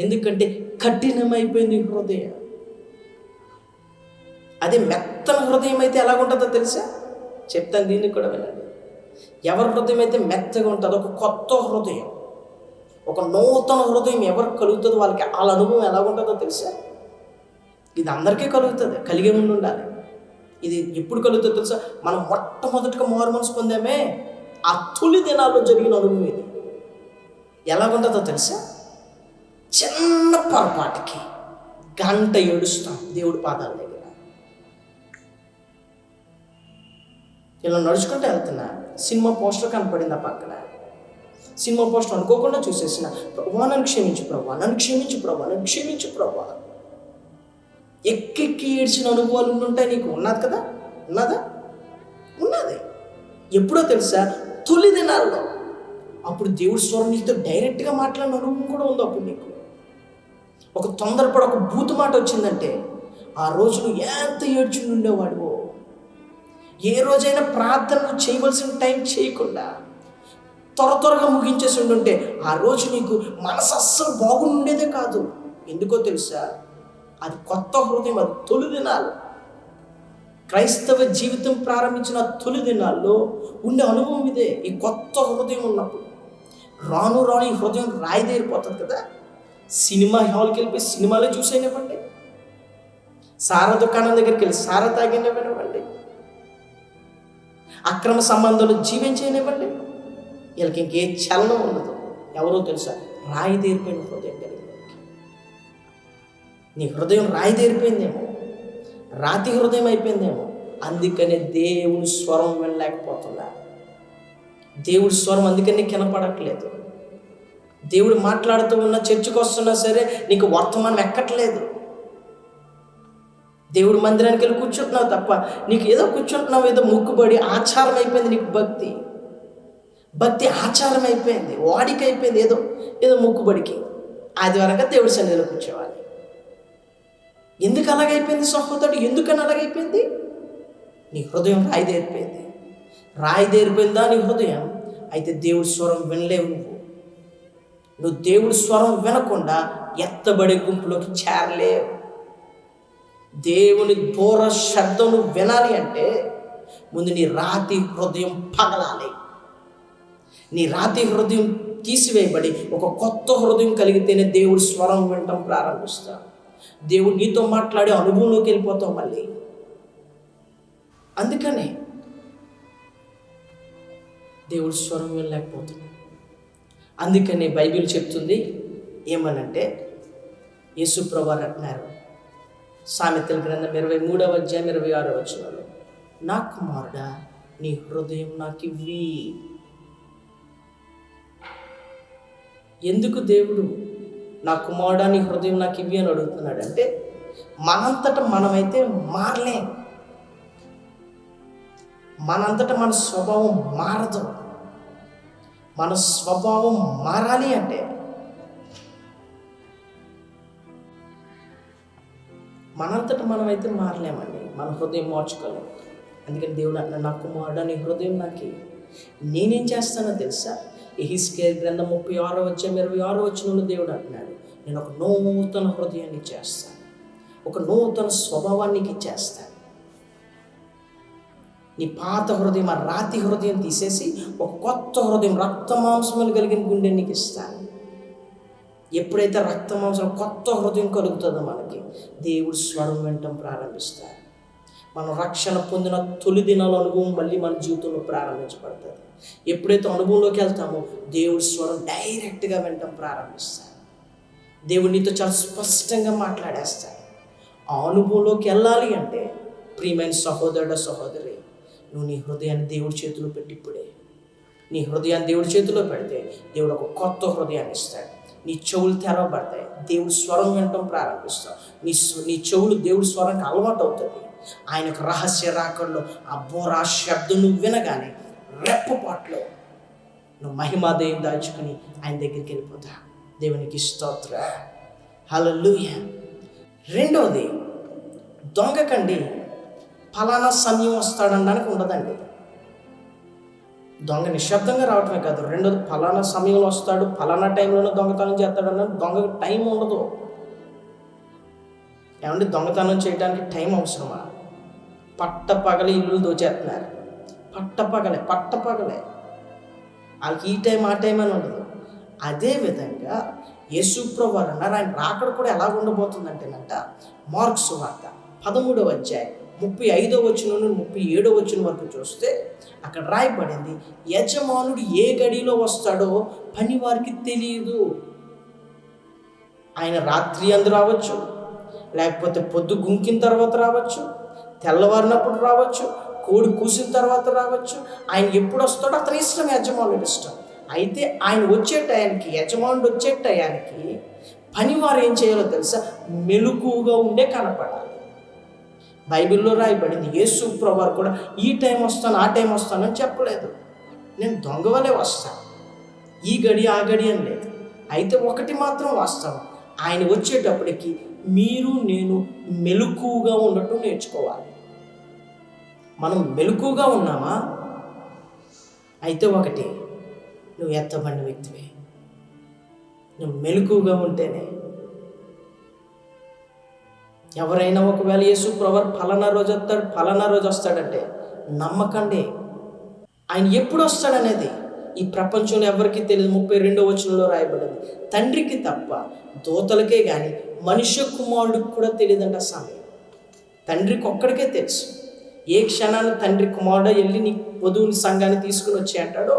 [SPEAKER 1] ఎందుకంటే కఠినమైపోయింది హృదయం. అదే మెత్తన హృదయం అయితే ఎలాగుంటుందో తెలుసా? చెప్తాను, దీనికి కూడా వినండి. ఎవరి హృదయం అయితే మెత్తగా ఉంటుందో, ఒక కొత్త హృదయం, ఒక నూతన హృదయం ఎవరికి కలుగుతుందో వాళ్ళకి వాళ్ళ అనుభవం ఎలాగుంటుందో తెలుసా? ఇది అందరికీ కలుగుతుంది, కలిగే ఉండాలి. ఇది ఎప్పుడు కలుగుతుందో తెలుసా? మనం మొట్టమొదటిగా మారు మనసు పొందామే, ఆ తొలి దినాల్లో జరిగిన అనుభవం ఇది. ఎలాగుంటుందో తెలుసా? చిన్న పొరపాటుకి గంట ఏడుస్తాం దేవుడి పాదాల దగ్గర. ఇలా నడుచుకుంటూ వెళ్తున్నా, సినిమా పోస్టర్ కనపడింది ఆ పక్కన. సినిమా పోస్టర్ అనుకోకుండా చూసేసిన, ప్రభా నన్ను క్షమించు ప్రభా, నన్ను క్షమించు ప్రభా, నన్ను క్షమించు ప్రభా. ఎక్కెక్కి ఏడ్చిన అనుభవాలు ఉంటాయి నీకు. ఉన్నది కదా? ఉన్నదా? ఉన్నది. ఎప్పుడో తెలుసా? తొలి దినాల్లో. అప్పుడు దేవుడి స్వరం నీతో డైరెక్ట్గా మాట్లాడిన అనుభవం కూడా ఉంది. అప్పుడు నీకు ఒక తొందరపడి ఒక బూతు మాట వచ్చిందంటే ఆ రోజు నువ్వు ఎంత ఏడ్చుని ఉండేవాడివో. ఏ రోజైనా ప్రార్థనలు చేయవలసిన టైం చేయకుండా త్వరగా ముగించేసి ఉండుంటే ఆ రోజు నీకు మనసు అస్సలు బాగుండేదే కాదు. ఎందుకో తెలుసా? అది కొత్త హృదయం, అది తొలి దినాలు. క్రైస్తవ జీవితం ప్రారంభించిన తొలి దినాల్లో ఉండే అనుభవం ఇదే. ఈ కొత్త హృదయం ఉన్నప్పుడు రాను రాను ఈ హృదయం రాయిదేరిపోతుంది కదా. సినిమా హాల్కి వెళ్ళిపోయి సినిమాలో చూసేనివ్వండి, సారా దుకాణం దగ్గరికి వెళ్ళి సారా తాగినివ్వనివ్వండి, అక్రమ సంబంధాలు జీవించనివ్వండి, వీళ్ళకి ఇంకే చలనం ఉండదు. ఎవరో తెలుసా? రాయిదేరిపోయిన హృదయం కలిగి. నీ హృదయం రాయిదేరిపోయిందేమో, రాతి హృదయం అయిపోయిందేమో. అందుకనే దేవుని స్వరం వినలేకపోతున్నా. దేవుడి స్వరం అందుకని కనపడట్లేదు. దేవుడు మాట్లాడుతూ ఉన్న చర్చికి వస్తున్నా సరే నీకు వర్తమానం ఎక్కట్లేదు. దేవుడు మందిరానికి వెళ్ళి కూర్చుంటున్నావు తప్ప నీకు ఏదో కూర్చుంటున్నావు, ఏదో మొక్కుబడి ఆచారం అయిపోయింది. నీకు భక్తి ఆచారం అయిపోయింది, వాడికి అయిపోయింది. ఏదో మొక్కుబడికి ఆదివారంగా దేవుడి సన్నిధిలో కూర్చోవాలి. ఎందుకు అలాగైపోయింది సహోదరుడు? ఎందుకని అలాగైపోయింది? నీ హృదయం రాయిదేరిపోయిందా నీ హృదయం? అయితే దేవుడి స్వరం వినలేవు. నువ్వు దేవుడి స్వరం వినకుండా ఎత్తబడే గుంపులోకి చేరలేవు. దేవుని దూర శబ్దం నువ్వు వినాలి అంటే ముందు నీ రాతి హృదయం పగలాలి. నీ రాతి హృదయం తీసివేయబడి ఒక కొత్త హృదయం కలిగితేనే దేవుడి స్వరం వినటం ప్రారంభిస్తావు. దేవుడు నీతో మాట్లాడే అనుభవంలోకి వెళ్ళిపోతావు మళ్ళీ. అందుకనే దేవుడి స్వరం వినలేకపోతున్నావు. అందుకనే బైబిల్ చెప్తుంది ఏమనంటే, యేసు ప్రభువారు అంటున్నారు సామెతల గ్రంథం 23వ అధ్యాయం 26వ వచనంలో, నా కుమారుడా నీ హృదయం నాకు ఇవ్వి. ఎందుకు దేవుడు నా కుమారుడా నీ హృదయం నాకు ఇవ్వి అని అడుగుతున్నాడు అంటే, మనంతట మనమైతే మారలేం. మనంతట మన స్వభావం మారదు. మన స్వభావం మారాలి అంటే మనంతట మనమైతే మారలేమండి. మన హృదయం మార్చుకోలేము. అందుకని దేవుడు అన్న నా కుమారుడా నీ హృదయం నాకు నేనేం చేస్తానో తెలుసా? యెహెజ్కేలు గ్రంథం 36వ అధ్యాయం 26వ వచనంలో దేవుడు అంటున్నాడు, నేను ఒక నూతన హృదయాన్ని ఇచ్చేస్తాను, ఒక నూతన స్వభావాన్ని ఇచ్చేస్తాను. నీ పాత హృదయం, ఆ రాతి హృదయం తీసేసి ఒక కొత్త హృదయం, రక్త మాంసములు కలిగిన గుండె నీకు ఇస్తాను. ఎప్పుడైతే రక్త మాంసం కొత్త హృదయం కలుగుతుందో మనకి దేవుడు స్వరం వినటం ప్రారంభిస్తారు. మనం రక్షణ పొందిన తొలి దినాల అనుభవం మళ్ళీ మన జీవితంలో ప్రారంభించబడుతుంది. ఎప్పుడైతే అనుభవంలోకి వెళ్తామో దేవుడి స్వరం డైరెక్ట్గా వినటం ప్రారంభిస్తాడు. దేవుడు నీతో చాలా స్పష్టంగా మాట్లాడేస్తాడు. ఆ అనుభవంలోకి వెళ్ళాలి అంటే ప్రియమైన సహోదరుడు సహోదరి, నువ్వు నీ హృదయాన్ని దేవుడి చేతిలో పెట్టి ఇప్పుడే నీ హృదయాన్ని దేవుడి చేతిలో పెడితే దేవుడు ఒక కొత్త హృదయాన్ని ఇస్తాడు. నీ చెవులు తెరవబడతాయి, దేవుడి స్వరం వినటం ప్రారంభిస్తావు. నీ చెవులు దేవుడి స్వరానికి అలవాటు అవుతుంది. ఆయనకు రహస్య రాకడలో ఆ బోరా శబ్దం నువ్వు వినగానే రెప్పపాట్లో నువ్వు మహిమాదయం దాచుకుని ఆయన దగ్గరికి వెళ్ళిపోతా. దేవునికి స్తోత్ర, హల్లెలూయా. రెండోది, దొంగకండి ఫలానా సమయం వస్తాడనడానికి ఉండదండి. దొంగ నిశ్శబ్దంగా రావటమే కాదు, రెండోది ఫలానా సమయంలో వస్తాడు, ఫలానా టైంలోనే దొంగతనం చేస్తాడన్న దొంగకి టైం ఉండదు. ఏమంటే దొంగతనం చేయడానికి టైం అవసరమా? పట్టపగలే ఇల్లు దోచేస్తున్నారు. పట్టపగలే వాళ్ళకి ఈ టైం ఆ టైం అని ఉండదు. అదేవిధంగా యేసు ప్రభువారు అన్నారు, ఆయన రాకడ కూడా ఎలా ఉండబోతుందంటేనంట, మార్కు సువార్త 13వ అధ్యాయం 35వ వచనం నుండి 37వ వచనం వరకు చూస్తే అక్కడ రాయబడింది, యజమానుడు ఏ గడిలో వస్తాడో పని వారికి తెలియదు. ఆయన రాత్రి అందు రావచ్చు, లేకపోతే పొద్దు గుంకిన తర్వాత రావచ్చు, తెల్లవారినప్పుడు రావచ్చు, కోడి కూసిన తర్వాత రావచ్చు. ఆయన ఎప్పుడు వస్తాడో అతని ఇష్టం, యజమానుడి ఇష్టం. అయితే ఆయన వచ్చే టయానికి, యజమానుడు వచ్చే టయానికి పనివారు ఏం చేయాలో తెలుసా? మెలకువగా ఉండే కనపడాలి. బైబిల్లో రాయబడింది, యేసు ప్రభువారు కూడా ఈ టైం వస్తాను ఆ టైం వస్తానని చెప్పలేదు. నేను దొంగ వలె వస్తాను, ఈ గడి ఆ గడి అని లేదు. అయితే ఒకటి మాత్రం వాస్తవం, ఆయన వచ్చేటప్పటికి మీరు నేను మెలకువగా ఉండటం నేర్చుకోవాలి. మనం మెలకువగా ఉన్నామా? అయితే ఒకటి, నువ్వు ఎత్తబడిన వ్యక్తివే. నువ్వు మెలకువగా ఉంటేనే. ఎవరైనా ఒకవేళ యేసు ప్రభువారు ఫలానా రోజు వస్తాడంటే నమ్మకండి. ఆయన ఎప్పుడు వస్తాడనేది ఈ ప్రపంచంలో ఎవరికీ తెలియదు. 32వ వచనంలో రాయబడింది, తండ్రికి తప్ప దూతలకే కానీ మనుష్య కుమారుడికి కూడా తెలియదంట సమయం. తండ్రికి ఒక్కడికే తెలుసు. ఏ క్షణాన్ని తండ్రి కుమారుడు వెళ్ళి నీ వధువుని సంఘాన్ని తీసుకుని వచ్చి అంటాడో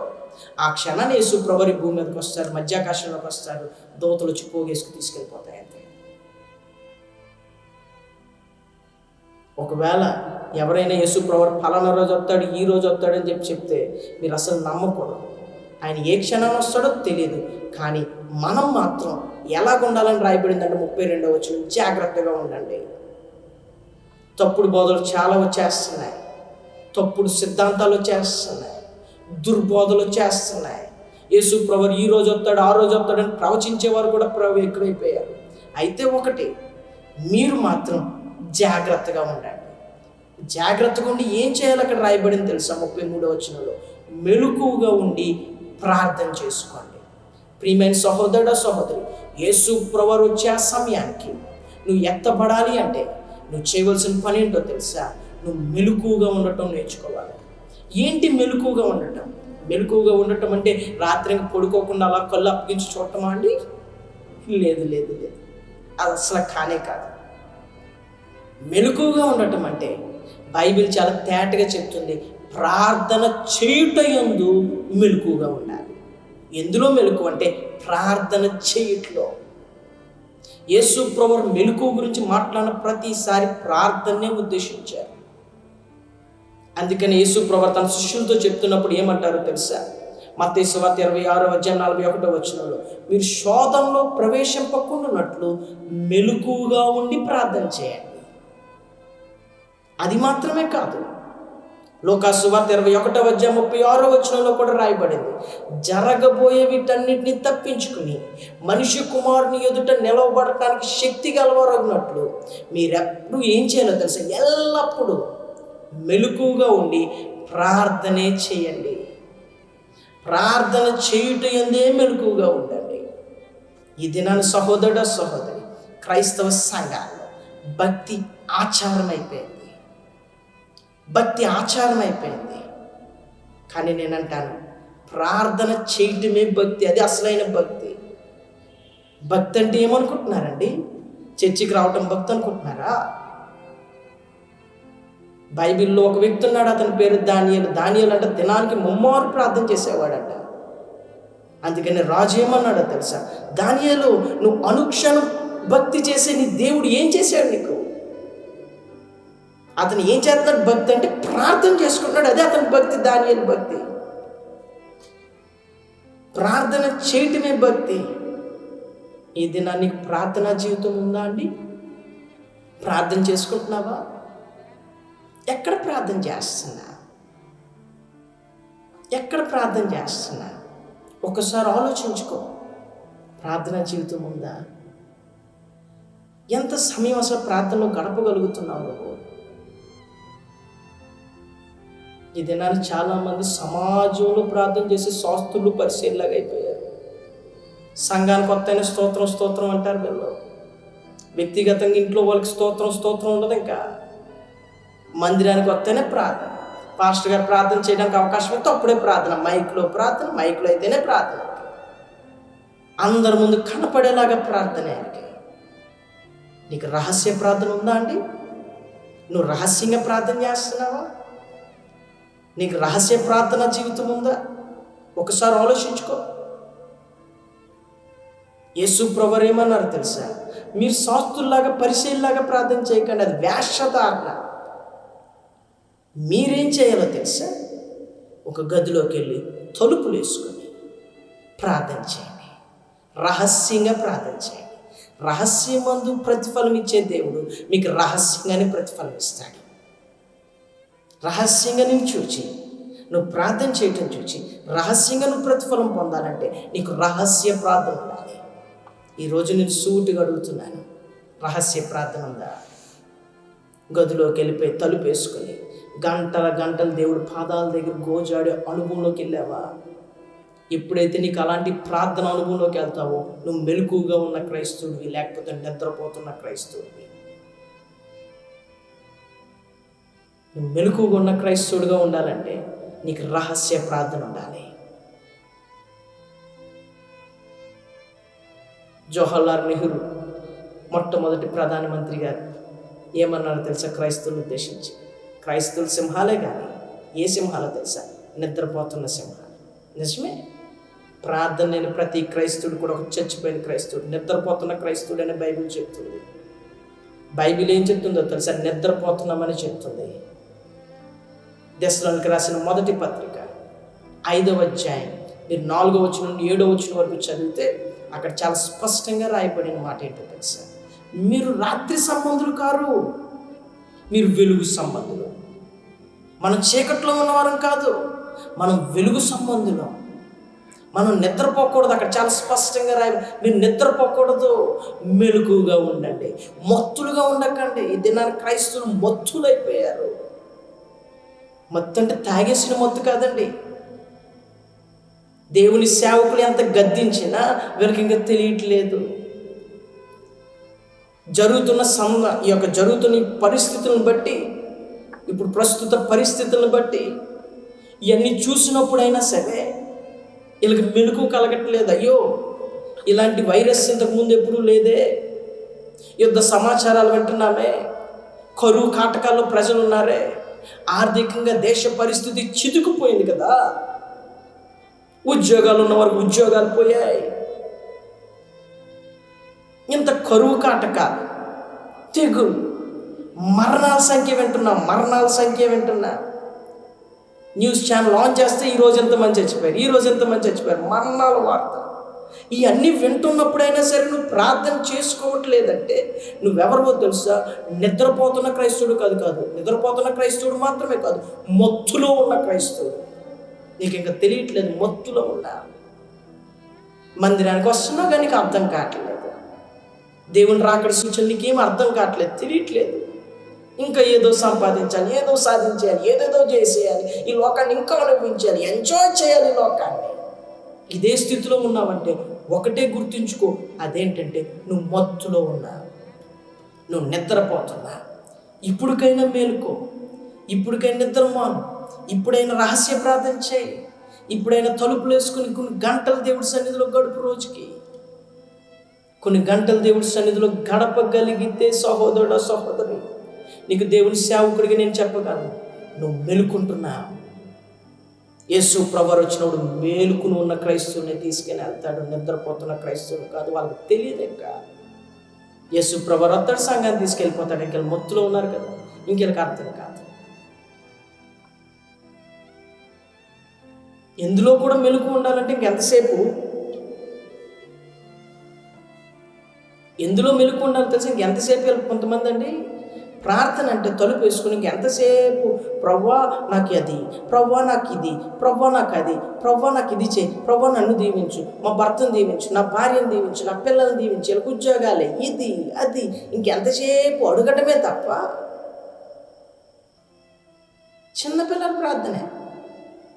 [SPEAKER 1] ఆ క్షణాన్ని యేసు ప్రభువారు భూమి మీదకి వస్తారు, మధ్యాకాశంలోకి వస్తారు, దూతలు వచ్చి పోగేసుకు తీసుకెళ్ళిపోతాయి అంతే. ఒకవేళ ఎవరైనా యేసు ప్రభువారు ఫలానా రోజు వస్తాడు, ఈ రోజు వస్తాడని చెప్తే మీరు అసలు నమ్మకూడదు. ఆయన ఏ క్షణాన్ని వస్తాడో తెలియదు. కానీ మనం మాత్రం ఎలాగ ఉండాలని రాయబడిందంటే 32వ వచనం, జాగ్రత్తగా ఉండండి. తప్పుడు బోధలు చాలా వచ్చేస్తున్నాయి, తప్పుడు సిద్ధాంతాలు వచ్చేస్తున్నాయి, దుర్బోధలు వచ్చేస్తున్నాయి. యేసు ప్రభువు ఈ రోజు వస్తాడు, ఆ రోజు వస్తాడని ప్రవచించేవారు కూడా ఎక్కువైపోయారు. అయితే ఒకటి, మీరు మాత్రం జాగ్రత్తగా ఉండండి. జాగ్రత్తగా ఉండి ఏం చేయాలి అక్కడ రాయబడింది తెలుసా? 33వ వచనంలో, మెలకువగా ఉండి ప్రార్థన చేసుకోండి. ప్రియమైన సహోదరుడు సహోదరి, యేసు ప్రభువు వచ్చే ఆ సమయానికి నువ్వు ఎత్తబడాలి అంటే నువ్వు చేయవలసిన పని ఏంటో తెలుసా? నువ్వు మెలకువగా ఉండటం నేర్చుకోవాలి. ఏంటి మెలకువగా ఉండటం? మెలకువగా ఉండటం అంటే రాత్రి పడుకోకుండా అలా కళ్ళు అప్పగించి చూడటమా అండి? లేదు లేదు లేదు, అది అసలు కానే కాదు. మెలకువగా ఉండటం అంటే బైబిల్ చాలా తేటగా చెప్తుంది, ప్రార్థన చేయుటయందు మెలకువగా ఉండాలి. ఎందులో మెలకువ అంటే ప్రార్థన చేయుట్లో. యేసు ప్రభువు మెలకువ గురించి మాట్లాడిన ప్రతిసారి ప్రార్థననే ఉద్దేశించారు. అందుకని యేసు ప్రభువు తన శిష్యులతో చెప్తున్నప్పుడు ఏమంటారో తెలుసా? మత్తయి సువార్త 26:41 వచనంలో, మీరు శోధనలో ప్రవేశింపకుండానట్లు మెలకువగా ఉండి ప్రార్థన చేయండి. అది మాత్రమే కాదు, లూకా సువార్త 21:36 వచనంలో కూడా రాయబడింది, జరగబోయే వీటన్నిటిని తప్పించుకుని మనిషి కుమారుని ఎదుట నిలవబడటానికి శక్తి గలవారగినట్లు మీరెప్పుడు ఏం చేయాలో తెలుసా? ఎల్లప్పుడూ మెలకువగా ఉండి ప్రార్థనే చేయండి. ప్రార్థన చేయుటయందే మెలకువగా ఉండండి. ఈ దినాన్ని సహోదరుడు సహోదరి, క్రైస్తవ సంఘాల్లో భక్తి ఆచారం అయిపోయింది. భక్తి ఆచారం అయిపోయింది. కానీ నేనంటాను, ప్రార్థన చేయటమే భక్తి. అది అసలైన భక్తి. భక్తి అంటే ఏమనుకుంటున్నారండి? చర్చికి రావటం భక్తి అనుకుంటున్నారా? బైబిల్లో ఒక వ్యక్తి ఉన్నాడు, అతని పేరు దానియేలు. దానియేలు అంటే దినానికి 3 మారు ప్రార్థన చేసేవాడట. అందుకని రాజు ఏమన్నాడో తెలుసా? దానియేలు, నువ్వు అనుక్షణం భక్తి చేసే నీ దేవుడు ఏం చేశాడు నీకు? అతను ఏం చేస్తున్నాడు? భక్తి అంటే ప్రార్థన చేసుకుంటున్నాడు. అదే అతని భక్తి, దానియేలు భక్తి. ప్రార్థన చేయటమే భక్తి. ఈ దినానికి ప్రార్థనా జీవితం ఉందా అండి? ప్రార్థన చేసుకుంటున్నావా? ఎక్కడ ప్రార్థన చేస్తున్నా? ఎక్కడ ప్రార్థన చేస్తున్నా? ఒకసారి ఆలోచించుకో. ప్రార్థనా జీవితం ఉందా? ఎంత సమయం అసలు ప్రార్థనలో గడపగలుగుతున్నావు నువ్వు? ఈ దినాన్ని చాలామంది సమాజంలో ప్రార్థన చేసి శాస్త్రులు పరిశీలనలాగా అయిపోయారు. సంఘానికి వస్తేనే స్తోత్రం స్తోత్రం అంటారు వీళ్ళు. వ్యక్తిగతంగా ఇంట్లో వాళ్ళకి స్తోత్రం స్తోత్రం ఉండదు. ఇంకా మందిరానికి వస్తేనే ప్రార్థన. పాస్టర్ గారు ప్రార్థన చేయడానికి అవకాశం అయితే అప్పుడే ప్రార్థన. మైక్లో అయితేనే ప్రార్థన. అందరి ముందు కనపడేలాగా ప్రార్థన. నీకు రహస్య ప్రార్థన ఉందా అండి? నువ్వు రహస్యంగా ప్రార్థన చేస్తున్నావా? నీకు రహస్య ప్రార్థన జీవితం ఉందా? ఒకసారి ఆలోచించుకో. యేసు ప్రభువు ఏమన్నారు తెలుసా? మీరు శాస్త్రుల్లాగా పరిశీలనలాగా ప్రార్థన చేయకండి, అది వేషధారణ. మీరేం చేయాలో తెలుసా? ఒక గదిలోకి వెళ్ళి తలుపులు వేసుకొని ప్రార్థన చేయండి. రహస్యంగా ప్రార్థన చేయండి. రహస్యమందు ప్రతిఫలం ఇచ్చే దేవుడు మీకు రహస్యంగానే ప్రతిఫలం ఇస్తాడు. రహస్యంగా నేను చూచి నువ్వు ప్రార్థన చేయటం చూచి రహస్యంగా నువ్వు ప్రతిఫలం పొందాలంటే నీకు రహస్య ప్రార్థన ఉండాలి. ఈరోజు నేను సూటిగా అడుగుతున్నాను, రహస్య ప్రార్థన ఉందా? గదిలోకి వెళ్ళిపోయి తలుపు వేసుకొని గంటలు దేవుడి పాదాల దగ్గర గోజాడే అనుభవంలోకి వెళ్ళావా? ఎప్పుడైతే నీకు అలాంటి ప్రార్థన అనుభవంలోకి వెళ్తావో నువ్వు మెలకువగా ఉన్న క్రైస్తవుడివి, లేకపోతే నిద్రపోతున్న క్రైస్తవుడివి. నువ్వు మెలకువగా ఉన్న క్రైస్తవుడిగా ఉండాలంటే నీకు రహస్య ప్రార్థన ఉండాలి. జవహర్లాల్ నెహ్రూ మొట్టమొదటి ప్రధానమంత్రి గారు ఏమన్నారో తెలుసా? క్రైస్తవులను ఉద్దేశించి, క్రైస్తవులు సింహాలే కానీ ఏ సింహాలో తెలుసా? నిద్రపోతున్న సింహాలు. నిజమే. ప్రార్థన లేని ప్రతి క్రైస్తవుడు కూడా ఒక చచ్చిపోయిన క్రైస్తవుడు, నిద్రపోతున్న క్రైస్తవుడు అని బైబిల్ చెప్తుంది. బైబిల్ ఏం చెప్తుందో తెలుసా? నిద్రపోతున్నామని చెప్తుంది. దెస్సలోనికి రాసిన మొదటి పత్రిక 5వ అధ్యాయం మీరు 4వ వచనం నుండి 7వ వచనం వరకు చదివితే అక్కడ చాలా స్పష్టంగా రాయబడిన మాట ఏంటో తెలుసా? మీరు రాత్రి సంబంధులు కారు, మీరు వెలుగు సంబంధులు. మనం చీకట్లో ఉన్నవారం కాదు, మనం వెలుగు సంబంధులం. మనం నిద్రపోకూడదు. అక్కడ చాలా స్పష్టంగా మీరు నిద్రపోకూడదు, మెలకుగా ఉండండి, మత్తులుగా ఉండకండి. ఈ దినాన్ని క్రైస్తవులు మత్తులైపోయారు. మత్తు అంటే తాగేసిన మత్తు కాదండి. దేవుని సేవకులు ఎంత గద్దించినా వీళ్ళకి ఇంకా తెలియట్లేదు. జరుగుతున్న పరిస్థితులను బట్టి, ఇప్పుడు ప్రస్తుత పరిస్థితులను బట్టి ఇవన్నీ చూసినప్పుడైనా సరే వీళ్ళకి మెలకు కలగట్లేదు. అయ్యో, ఇలాంటి వైరస్ ఇంతకు ముందు ఎప్పుడూ లేదే, యుద్ధ సమాచారాలు వింటున్నామే, కరువు కాటకాల్లో ప్రజలు ఉన్నారే, ఆర్థికంగా దేశ పరిస్థితి చితుకుపోయింది కదా, ఉద్యోగాలు ఉన్న వారికి ఉద్యోగాలు పోయాయి, ఇంత కరువు కాటకాలు, తెగులు, మరణాల సంఖ్య వింటున్నా. న్యూస్ ఛానల్ ఆన్ చేస్తే ఈరోజు ఎంతమంది చచ్చిపోయారు, మరణాల వార్త. ఇవన్నీ వింటున్నప్పుడైనా సరే నువ్వు ప్రార్థన చేసుకోవట్లేదంటే నువ్వెవరివో తెలుసా? నిద్రపోతున్న క్రైస్తవుడు కాదు, నిద్రపోతున్న క్రైస్తవుడు మాత్రమే కాదు, మత్తులో ఉన్న క్రైస్తవుడు. నీకు ఇంకా తెలియట్లేదు, మత్తులో ఉన్నా. మందిరానికి వస్తున్నావు కానీ నీకు అర్థం కావట్లేదు, దేవుని రాకడ సూచనలు నీకేం అర్థం కావట్లేదు, తెలియట్లేదు. ఇంకా ఏదో సంపాదించాలి, ఏదో సాధించాలి, ఏదేదో చేసేయాలి, ఈ లోకాన్ని ఇంకా అనుభవించాలి, ఎంజాయ్ చేయాలి లోకాన్ని. ఇదే స్థితిలో ఉన్నావంటే ఒకటే గుర్తుంచుకో, అదేంటంటే నువ్వు మత్తులో ఉన్నా, నువ్వు నిద్రపోతున్నా. ఇప్పటికైనా మేలుకో, ఇప్పటికైనా నిద్రమాను, ఇప్పుడైనా రహస్య ప్రార్థన చేయి, ఇప్పుడైనా తలుపులు వేసుకుని కొన్ని గంటలు దేవుడి సన్నిధిలో గడుపు. రోజుకి కొన్ని గంటలు దేవుడి సన్నిధిలో గడపగలిగితే సహోదరుడు సహోదరి, నీకు దేవుని సేవకుడిగా నేను చెప్పగలను, నువ్వు మెలుకుంటున్నావు. యేసు ప్రభువారు వచ్చినప్పుడు మేలుకుని ఉన్న క్రైస్తవుని తీసుకెళ్ళి వెళ్తాడు, నిద్రపోతున్న క్రైస్తవులు కాదు. వాళ్ళకి తెలియదు. ఇంకా యేసు ప్రభువారు వస్తాడు, సంఘాన్ని తీసుకెళ్ళిపోతాడు. ఇంకా మత్తులో ఉన్నారు కదా, ఇంకెళ్ళకి అర్థం కాదు. ఎందులో కూడా మెలుకు ఉండాలంటే ఇంకెంతసేపు, ఎందులో మెలుకు ఉండాలి తెలుసు? ఇంకెంతసేపు కొంతమంది అండి ప్రార్థన అంటే తలుపు వేసుకుని ఎంతసేపు, ప్రవ్వా నాకు అది, ప్రవ్వా నాకు ఇది, ప్రవ్వా నాకు అది, ప్రవ్వా నాకు ఇది చేయి, ప్రవ్వా నన్ను దీవించు, మా భర్తను దీవించు, నా భార్యను దీవించు, నా పిల్లల్ని దీవించు, వీళ్ళకి ఉద్యోగాలే, ఇది అది, ఇంకెంతసేపు అడగటమే తప్ప. చిన్నపిల్లల ప్రార్థనే,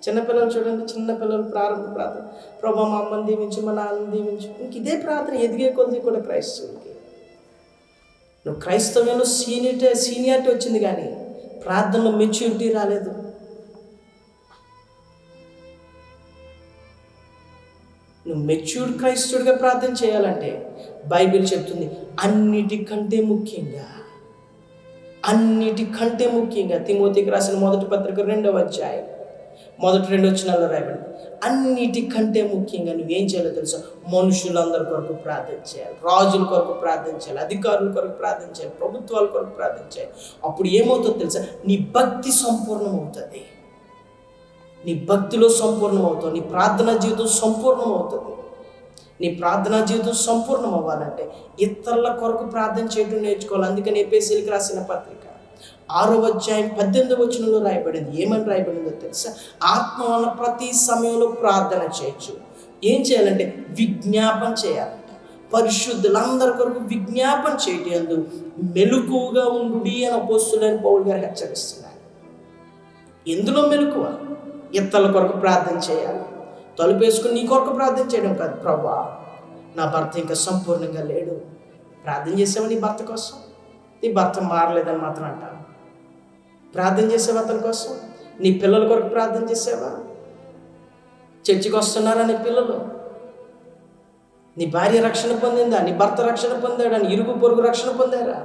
[SPEAKER 1] చిన్నపిల్లలు చూడండి, చిన్నపిల్లలు ప్రారంభ ప్రార్థన, ప్రభా మా అమ్మని దీవించు, మా నాన్నని దీవించు. ఇంక ఇదే ప్రార్థన ఎదిగే కొద్ది కూడా క్రైస్తవులకి. నువ్వు క్రైస్తవంలో సీనియారిటీ వచ్చింది కానీ ప్రార్థనలో మెచ్యూరిటీ రాలేదు. నువ్వు మెచ్యూర్డ్ క్రైస్తవుడిగా ప్రార్థన చేయాలంటే బైబిల్ చెప్తుంది అన్నిటికంటే ముఖ్యంగా తిమోతికి రాసిన మొదటి పత్రిక 2వ అధ్యాయం మొదటి 2 వచనాల్లో రాయబడింది. అన్నిటికంటే ముఖ్యంగా నువ్వేం చేయాలో తెలుసా? మనుషులందరి కొరకు ప్రార్థన చేయాలి, రాజుల కొరకు ప్రార్థన చేయాలి, అధికారుల కొరకు ప్రార్థన చేయాలి, ప్రభుత్వాల కొరకు ప్రార్థన చేయాలి. అప్పుడు ఏమవుతుందో తెలుసా? నీ భక్తి సంపూర్ణమవుతుంది, నీ భక్తిలో సంపూర్ణమవుతావు, నీ ప్రార్థనా జీవితం సంపూర్ణమవుతుంది. నీ ప్రార్థనా జీవితం సంపూర్ణం అవ్వాలంటే ఇతరుల కొరకు ప్రార్థన చేయడం నేర్చుకోవాలి. అందుకని ఎఫెసీయులకు రాసిన పత్రిక 6వ అధ్యాయం 18వ వచనంలో రాయబడింది. ఏమని రాయబడిందో తెలుసా? ఆత్మ వల్ల ప్రతి సమయంలో ప్రార్థన చేయొచ్చు. ఏం చేయాలంటే విజ్ఞాపన చేయాలంట. పరిశుద్ధులందరి కొరకు విజ్ఞాపన చేయటందు మెలకువగా ఉండుడి అని అపోస్తలుడైన పౌలు గారు హెచ్చరిస్తున్నారు. ఎందులో మెలకువ? ఇతరుల కొరకు ప్రార్థన చేయాలి. తలుపేసుకుని నీ కొరకు ప్రార్థన చేయడం కాదు. ప్రభువా నా భర్త ఇంకా సంపూర్ణంగా లేడు. ప్రార్థన చేసావా నీ భర్త కోసం? నీ భర్త మారలేదని మాత్రం అంటావు. ప్రార్థన చేసావా అతని కోసం? నీ పిల్లల కొరకు ప్రార్థన చేసావా? చర్చికి వస్తున్నారా నీ పిల్లలు? నీ భార్య రక్షణ పొందిందా? నీ భర్త రక్షణ పొందాడా? నీ ఇరుగు పొరుగు రక్షణ పొందారా?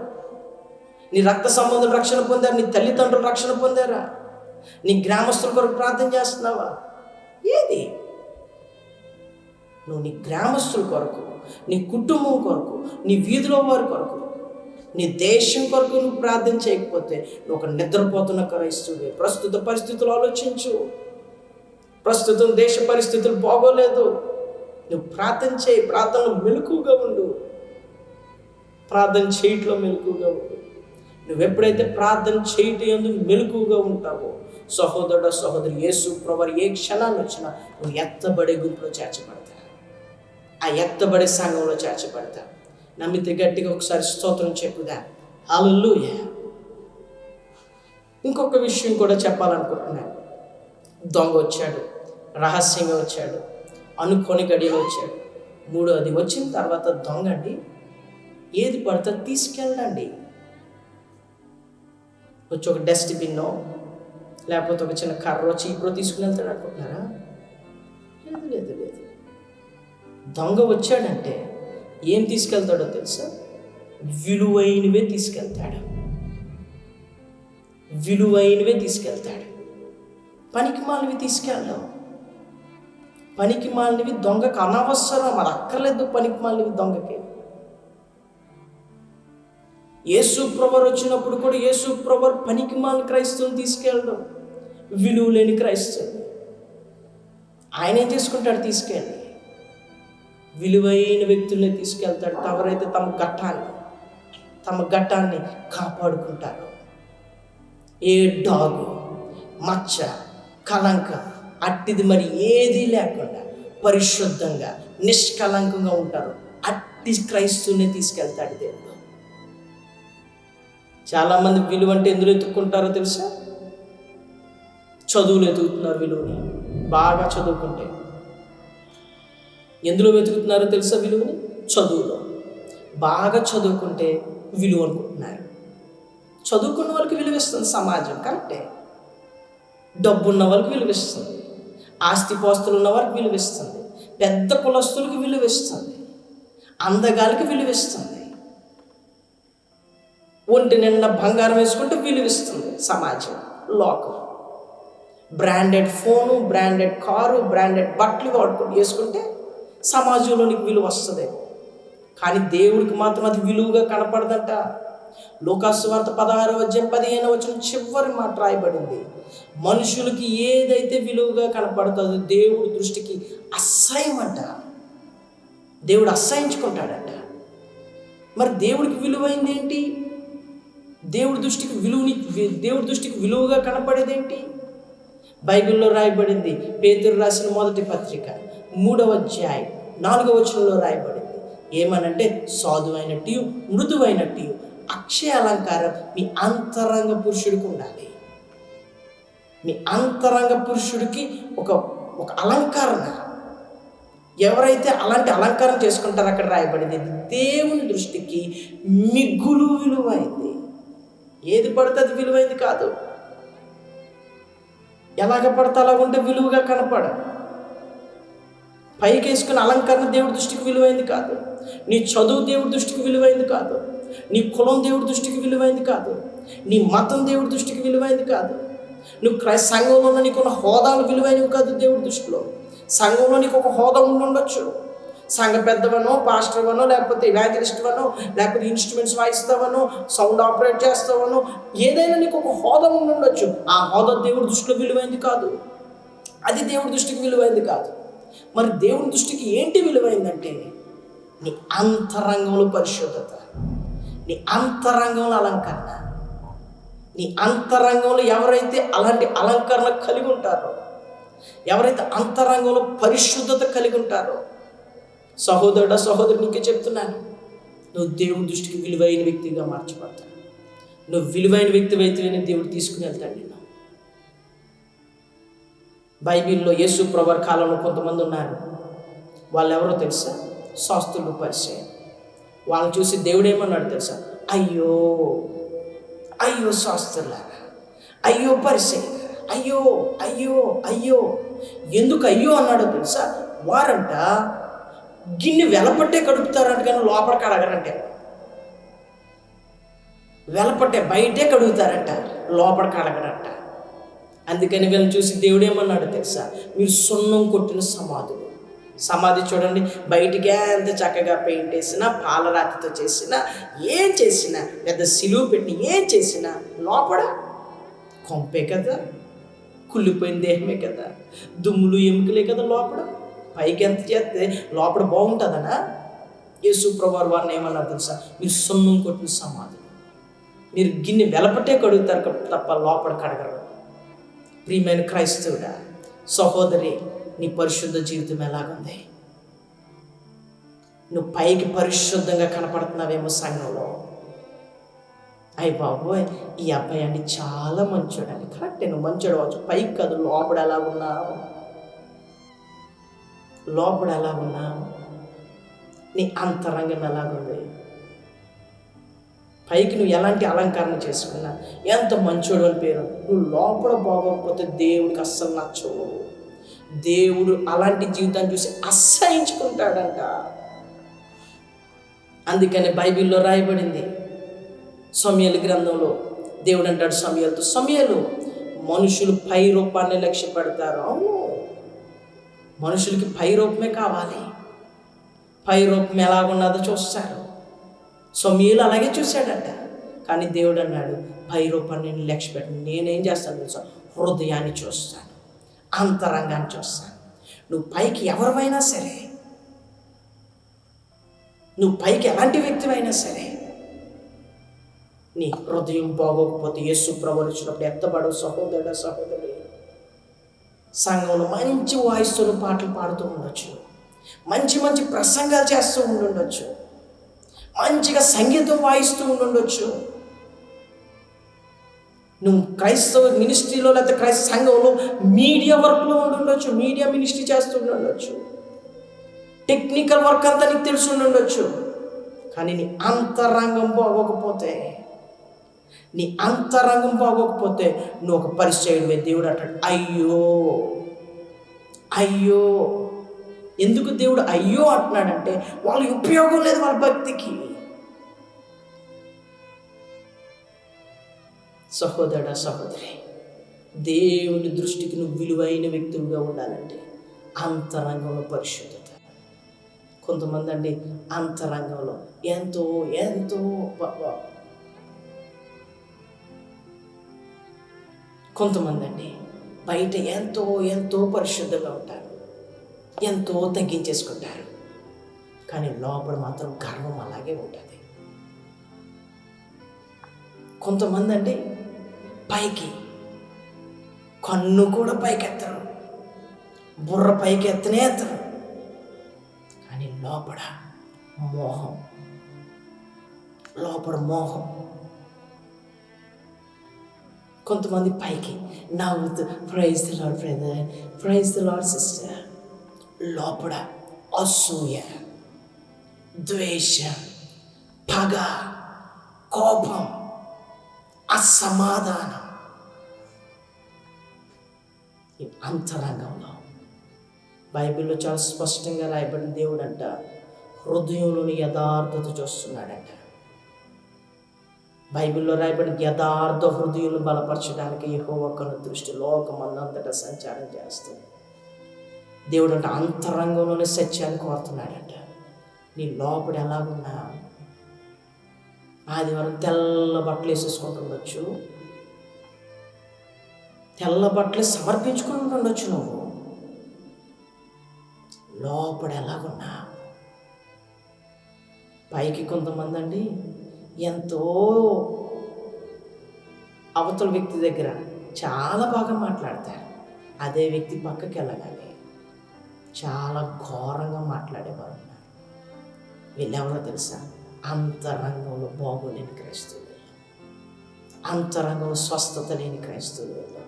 [SPEAKER 1] నీ రక్త సంబంధులు రక్షణ పొందారా? నీ తల్లిదండ్రులు రక్షణ పొందారా? నీ గ్రామస్తుల కొరకు ప్రార్థన చేస్తున్నావా? ఏది? నువ్వు నీ గ్రామస్తుల కొరకు, నీ కుటుంబం కొరకు, నీ వీధిలో వారి కొరకు, నీ దేశం కొరకు నువ్వు ప్రార్థన చేయకపోతే నువ్వు ఒక నిద్రపోతున్న క్రైస్తవుడే. ప్రస్తుత పరిస్థితులు ఆలోచించు. ప్రస్తుతం దేశ పరిస్థితులు బాగోలేదు. నువ్వు ప్రార్థన చేయి, ప్రార్థనలో మెలకుగా ఉండు, ప్రార్థన చేయట్లో మెలకుగా ఉండు. నువ్వెప్పుడైతే ప్రార్థన చేయటం ఎందుకు మెలకుగా ఉంటావో సహోదరుడు సహోదరి, యేసు ప్రభువు ఏ క్షణాన్ని వచ్చినా నువ్వు ఎత్తబడే గుంపులో చేర్చబడతా, ఆ ఎత్తబడే సంఘంలో చేర్చబడతా. నమ్మితే గట్టిగా ఒకసారి స్తోత్రం చెప్పుదా. హల్లెలూయా. ఇంకొక విషయం కూడా చెప్పాలనుకుంటున్నాను. దొంగ వచ్చాడు, రహస్యంగా వచ్చాడు, అనుకోని గడియలో వచ్చాడు. మూడోది వచ్చిన తర్వాత దొంగ అండి ఏది పడితే తీసుకెళ్ళండి. వచ్చి ఒక డస్ట్బిన్నో లేకపోతే ఒక చిన్న కర్రో చీపురో తీసుకుని వెళ్తాడు అనుకుంటున్నారా? లేదు లేదు లేదు. దొంగ వచ్చాడంటే ఏం తీసుకెళ్తాడో తెలుసా? విలువైనవే తీసుకెళ్తాడు, విలువైనవే తీసుకెళ్తాడు. పనికి మాలినవి తీసుకెళ్ళాం. పనికి మాలినవి దొంగకు అనవసరం, అది అక్కర్లేదు. పనికి మాలినవి దొంగకి. యేసు ప్రభువు వచ్చినప్పుడు కూడా యేసు ప్రభువు పనికి మాలిన క్రైస్తవుని తీసుకెళ్ళడం, విలువ లేని క్రైస్తవుని ఆయన ఏం చేసుకుంటాడు? తీసుకెళ్ళి విలువైన వ్యక్తుల్ని తీసుకెళ్తాడు. ఎవరైతే తమ ఘట్టాన్ని కాపాడుకుంటారు. ఏ డాగు, మచ్చ, కలంక అట్టిది మరి ఏదీ లేకుండా పరిశుద్ధంగా నిష్కలంకంగా ఉంటారు. అట్టి క్రైస్తవుని తీసుకెళ్తాడు దేవుడు. చాలామంది విలువ అంటే ఎందులో ఎత్తుక్కుంటారో తెలుసా? చదువులు ఎతుకుతున్నారు విలువని. బాగా చదువుకుంటే ఎందులో వెతుకుతున్నారో తెలుసా? విలువని చదువులో. బాగా చదువుకుంటే విలువ అనుకుంటున్నారు. చదువుకున్న వాళ్ళకి విలువిస్తుంది సమాజం, కరెక్టే. డబ్బు ఉన్న వాళ్ళకి విలువిస్తుంది, ఆస్తిపాస్తులు ఉన్న వారికి విలువిస్తుంది, పెద్ద కులస్తులకు విలువిస్తుంది, అందగాలికి విలువిస్తుంది, ఒంటి నిండా బంగారం వేసుకుంటే విలువిస్తుంది సమాజం, లోకం. Branded phone, branded car, branded బట్టలు వేసుకుంటే సమాజంలోనికి విలువ వస్తుంది. కానీ దేవుడికి మాత్రం అది విలువగా కనపడదంట. లూకాసు వార్త 16:15 చివరి మాట రాయబడింది. మనుషులకి ఏదైతే విలువగా కనపడుతుందో దేవుడి దృష్టికి అసహ్యమంట. దేవుడు అసహ్యించుకుంటాడంట. మరి దేవుడికి విలువైంది ఏంటి? దేవుడి దృష్టికి విలువగా కనపడేది ఏంటి? బైబిల్లో రాయబడింది. పేతురు రాసిన మొదటి పత్రిక 3వ అధ్యాయం 4వ వచనంలో రాయబడింది. ఏమనంటే, సాధువైనట్టు మృదువైనట్టు అక్షయ అలంకారం మీ అంతరంగ పురుషుడికి ఉండాలి. మీ అంతరంగ పురుషుడికి ఒక అలంకరణ. ఎవరైతే అలాంటి అలంకారం చేసుకుంటారో అక్కడ రాయబడింది, దేవుని దృష్టికి మిగులు విలువైంది. ఏది పడితే అది విలువైంది కాదు. ఎలాగ పడితే అలా ఉంటే విలువగా కనపడ. పైకి వేసుకున్న అలంకరణ దేవుడి దృష్టికి విలువైంది కాదు. నీ చదువు దేవుడి దృష్టికి విలువైంది కాదు. నీ కులం దేవుడి దృష్టికి విలువైంది కాదు. నీ మతం దేవుడి దృష్టికి విలువైంది కాదు. నువ్వు సంఘంలో ఉన్న నీకున్న హోదాలు విలువైనవి కాదు దేవుడి దృష్టిలో. సంఘంలో నీకు ఒక హోదా ఉండొచ్చు. సంఘ పెద్దవనో, పాస్టర్వనో, లేకపోతే ఇవాంజలిస్ట్వనో, లేకపోతే ఇన్స్ట్రుమెంట్స్ వాయిస్తావనో, సౌండ్ ఆపరేట్ చేస్తావనో, ఏదైనా నీకు ఒక హోదా ఉండొచ్చు. ఆ హోదా దేవుడి దృష్టిలో విలువైంది కాదు. అది దేవుడి దృష్టికి విలువైంది కాదు. మరి దేవుని దృష్టికి ఏంటి విలువైందంటే, నీ అంతరంగంలో పరిశుద్ధత, నీ అంతరంగంలో అలంకరణ. నీ అంతరంగంలో ఎవరైతే అలాంటి అలంకరణ కలిగి ఉంటారో, ఎవరైతే అంతరంగంలో పరిశుద్ధత కలిగి ఉంటారో, సహోదరుడా సహోదరు, నీకే చెప్తున్నాను, నువ్వు దేవుడి దృష్టికి విలువైన వ్యక్తిగా మార్చబడతావు. నువ్వు విలువైన వ్యక్తి అయితే దేవుడు తీసుకుని వెళ్తాడు నిన్ను. బైబిల్లో యేసు ప్రభువు కాలంలో కొంతమంది ఉన్నారు. వాళ్ళు ఎవరో తెలుసా? శాస్త్రులు, పరిసయ్యులు. వాళ్ళని చూసి దేవుడు ఏమన్నాడు తెలుసా? అయ్యో అయ్యో శాస్త్రులారా, అయ్యో పరిసయ్యులారా, అయ్యో అయ్యో అయ్యో. ఎందుకు అయ్యో అన్నాడో తెలుసా? వారంట గిన్నె వెలపట్టే కడుపుతారంట, కానీ లోపల కడగరంటే. వెలపట్టే బయటే కడుగుతారంట, లోపల కడగరంట. అందుకని వీళ్ళని చూసి దేవుడు ఏమన్నాడు తెలుసా? మీరు సున్నం కొట్టిన సమాధులు. సమాధి చూడండి, బయటికి ఎంత చక్కగా పెయింట్ వేసినా, పాలరాతితో చేసినా, ఏం చేసినా, పెద్ద సిలువ పెట్టి ఏం చేసినా లోపల కొంపే కదా. కుళ్ళిపోయిన దేహమే కదా, దుమ్ములు ఎముకలే కదా లోపల. పైకి ఎంత చేస్తే లోపల బాగుంటుందనా? యేసు ప్రభువారు వారిని ఏమన్నారు తెలుసా? మీరు సున్నం కొట్టిన సమాధి, మీరు గిన్నె వెలపటే కడుగుతారు తప్ప లోపల కడగరు. ప్రియమైన క్రైస్తవుడా, సహోదరి, నీ పరిశుద్ధ జీవితం ఎలాగుంది? నువ్వు పైకి పరిశుద్ధంగా కనపడుతున్నావేమో సంఘంలో, అయ్యి బాబోయ్ ఈ అబ్బాయి అండి చాలా మంచోడు అండి, కరెక్టే, నువ్వు మంచోడు అవచ్చు, పైకి కాదు, లోపల ఎలా ఉన్నావు? లోపల ఎలా ఉన్నావు? నీ అంతరంగం ఎలాగుంది? పైకి నువ్వు ఎలాంటి అలంకరణ చేసుకున్నా, ఎంత మంచోడు అని పేరు, నువ్వు లోపల బాగోకపోతే దేవుడికి అస్సలు నచ్చవు. దేవుడు అలాంటి జీవితాన్ని చూసి అసహించుకుంటాడంట. అందుకని బైబిల్లో రాయబడింది, సమూయేలు గ్రంథంలో దేవుడు అంటాడు సమూయేలుతో, సమూయేలు, మనుషులు పై రూపాన్ని లక్ష్య పెడతారు. అవును, మనుషులకి పై రూపమే కావాలి, పై రూపం ఎలాగున్నదో చూస్తారు. సమూయేలు అలాగే చూశాడట. కానీ దేవుడు అన్నాడు, పై రూపాన్ని నేను లక్ష్య పెట్టను, నేనేం చేస్తాను తెలుసా? హృదయాన్ని చూస్తాను, అంతరంగాన్ని చూస్తాను. నువ్వు పైకి ఎవరివైనా సరే, నువ్వు పైకి ఎలాంటి వ్యక్తివైనా సరే, నీ హృదయం బాగోకపోతే యేసు ప్రభువు వచ్చినప్పుడు ఎత్తబడవు. సహోదరుడా, సహోదరి, సంఘంలో మంచి వాయిస్తో పాటలు పాడుతూ ఉండొచ్చు, మంచి మంచి ప్రసంగాలు చేస్తూ ఉండొచ్చు, మంచిగా సంగీతం వాయిస్తూ ఉండొచ్చు. నువ్వు క్రైస్తవ మినిస్ట్రీలో లేకపోతే క్రైస్తవ సంఘంలో మీడియా వర్క్లో ఉండొచ్చు, మీడియా మినిస్ట్రీ చేస్తూ ఉండొచ్చు, టెక్నికల్ వర్క్ అంతా నీకు తెలిసి ఉండొచ్చు. కానీ నీ అంతరంగం బాగోకపోతే, నీ అంతరంగం బాగోకపోతే నువ్వు ఒక పరిచయుడివే. దేవుడు అంటాడు, అయ్యో అయ్యో. ఎందుకు దేవుడు అయ్యో అంటున్నాడంటే, వాళ్ళ ఉపయోగం లేదు వాళ్ళ భక్తికి. సహోదరుడా, సహోదరి, దేవుని దృష్టికి నువ్వు విలువైన వ్యక్తులుగా ఉండాలంటే అంతరంగంలో పరిశుద్ధత. కొంతమంది అండి అంతరంగంలో ఎంతో ఎంతో కొంతమంది అండి బయట ఎంతో ఎంతో పరిశుద్ధంగా ఉంటారు, ఎంతో తగ్గించేసుకుంటారు, కానీ లోపల మాత్రం గర్వం అలాగే ఉంటుంది. కొంతమంది అండి పైకి కన్ను కూడా పైకెత్తరు, బుర్ర పైకి ఎత్తనే ఎత్తరు, కానీ లోపల మోహం, లోపల మోహం. కొంతమంది పైకి నవ్వుతూ praise the Lord brother, praise the Lord sister, లోపల అసూయ, ద్వేషం, పగ, కోపం, అసమాధానం. ఈ అంతరంగంలో బైబిల్లో చాలా స్పష్టంగా రాయబడిన దేవుడు అంట హృదయంలోని యథార్థత చూస్తున్నాడంట. బైబిల్లో రాయబడిన యథార్థ హృదయులు బలపరచడానికి యెహోవా కను దృష్టి లోకమందంతటా సంచారం చేస్తుంది. దేవుడు అంటే అంతరంగంలోనే సత్యాన్ని కోరుతున్నాడంట. నీ లోపల ఎలాగున్నా, ఆదివారం తెల్ల బట్టలు వేసేసుకుంటుండొచ్చు, తెల్ల బట్టలు సమర్పించుకుని ఉండొచ్చు, నువ్వు లోపల ఎలాగున్నా. పైకి కొంతమంది అండి ఎంతో అవతల వ్యక్తి దగ్గర చాలా బాగా మాట్లాడతారు, అదే వ్యక్తి పక్కకి వెళ్ళగానే చాలా ఘోరంగా మాట్లాడేవారు ఉన్నారు. వీళ్ళెవరో తెలుసా? అంతరంగంలో బాగోలేని క్రైస్తవులు, అంతరంగంలో స్వస్థత లేని క్రైస్తవులు.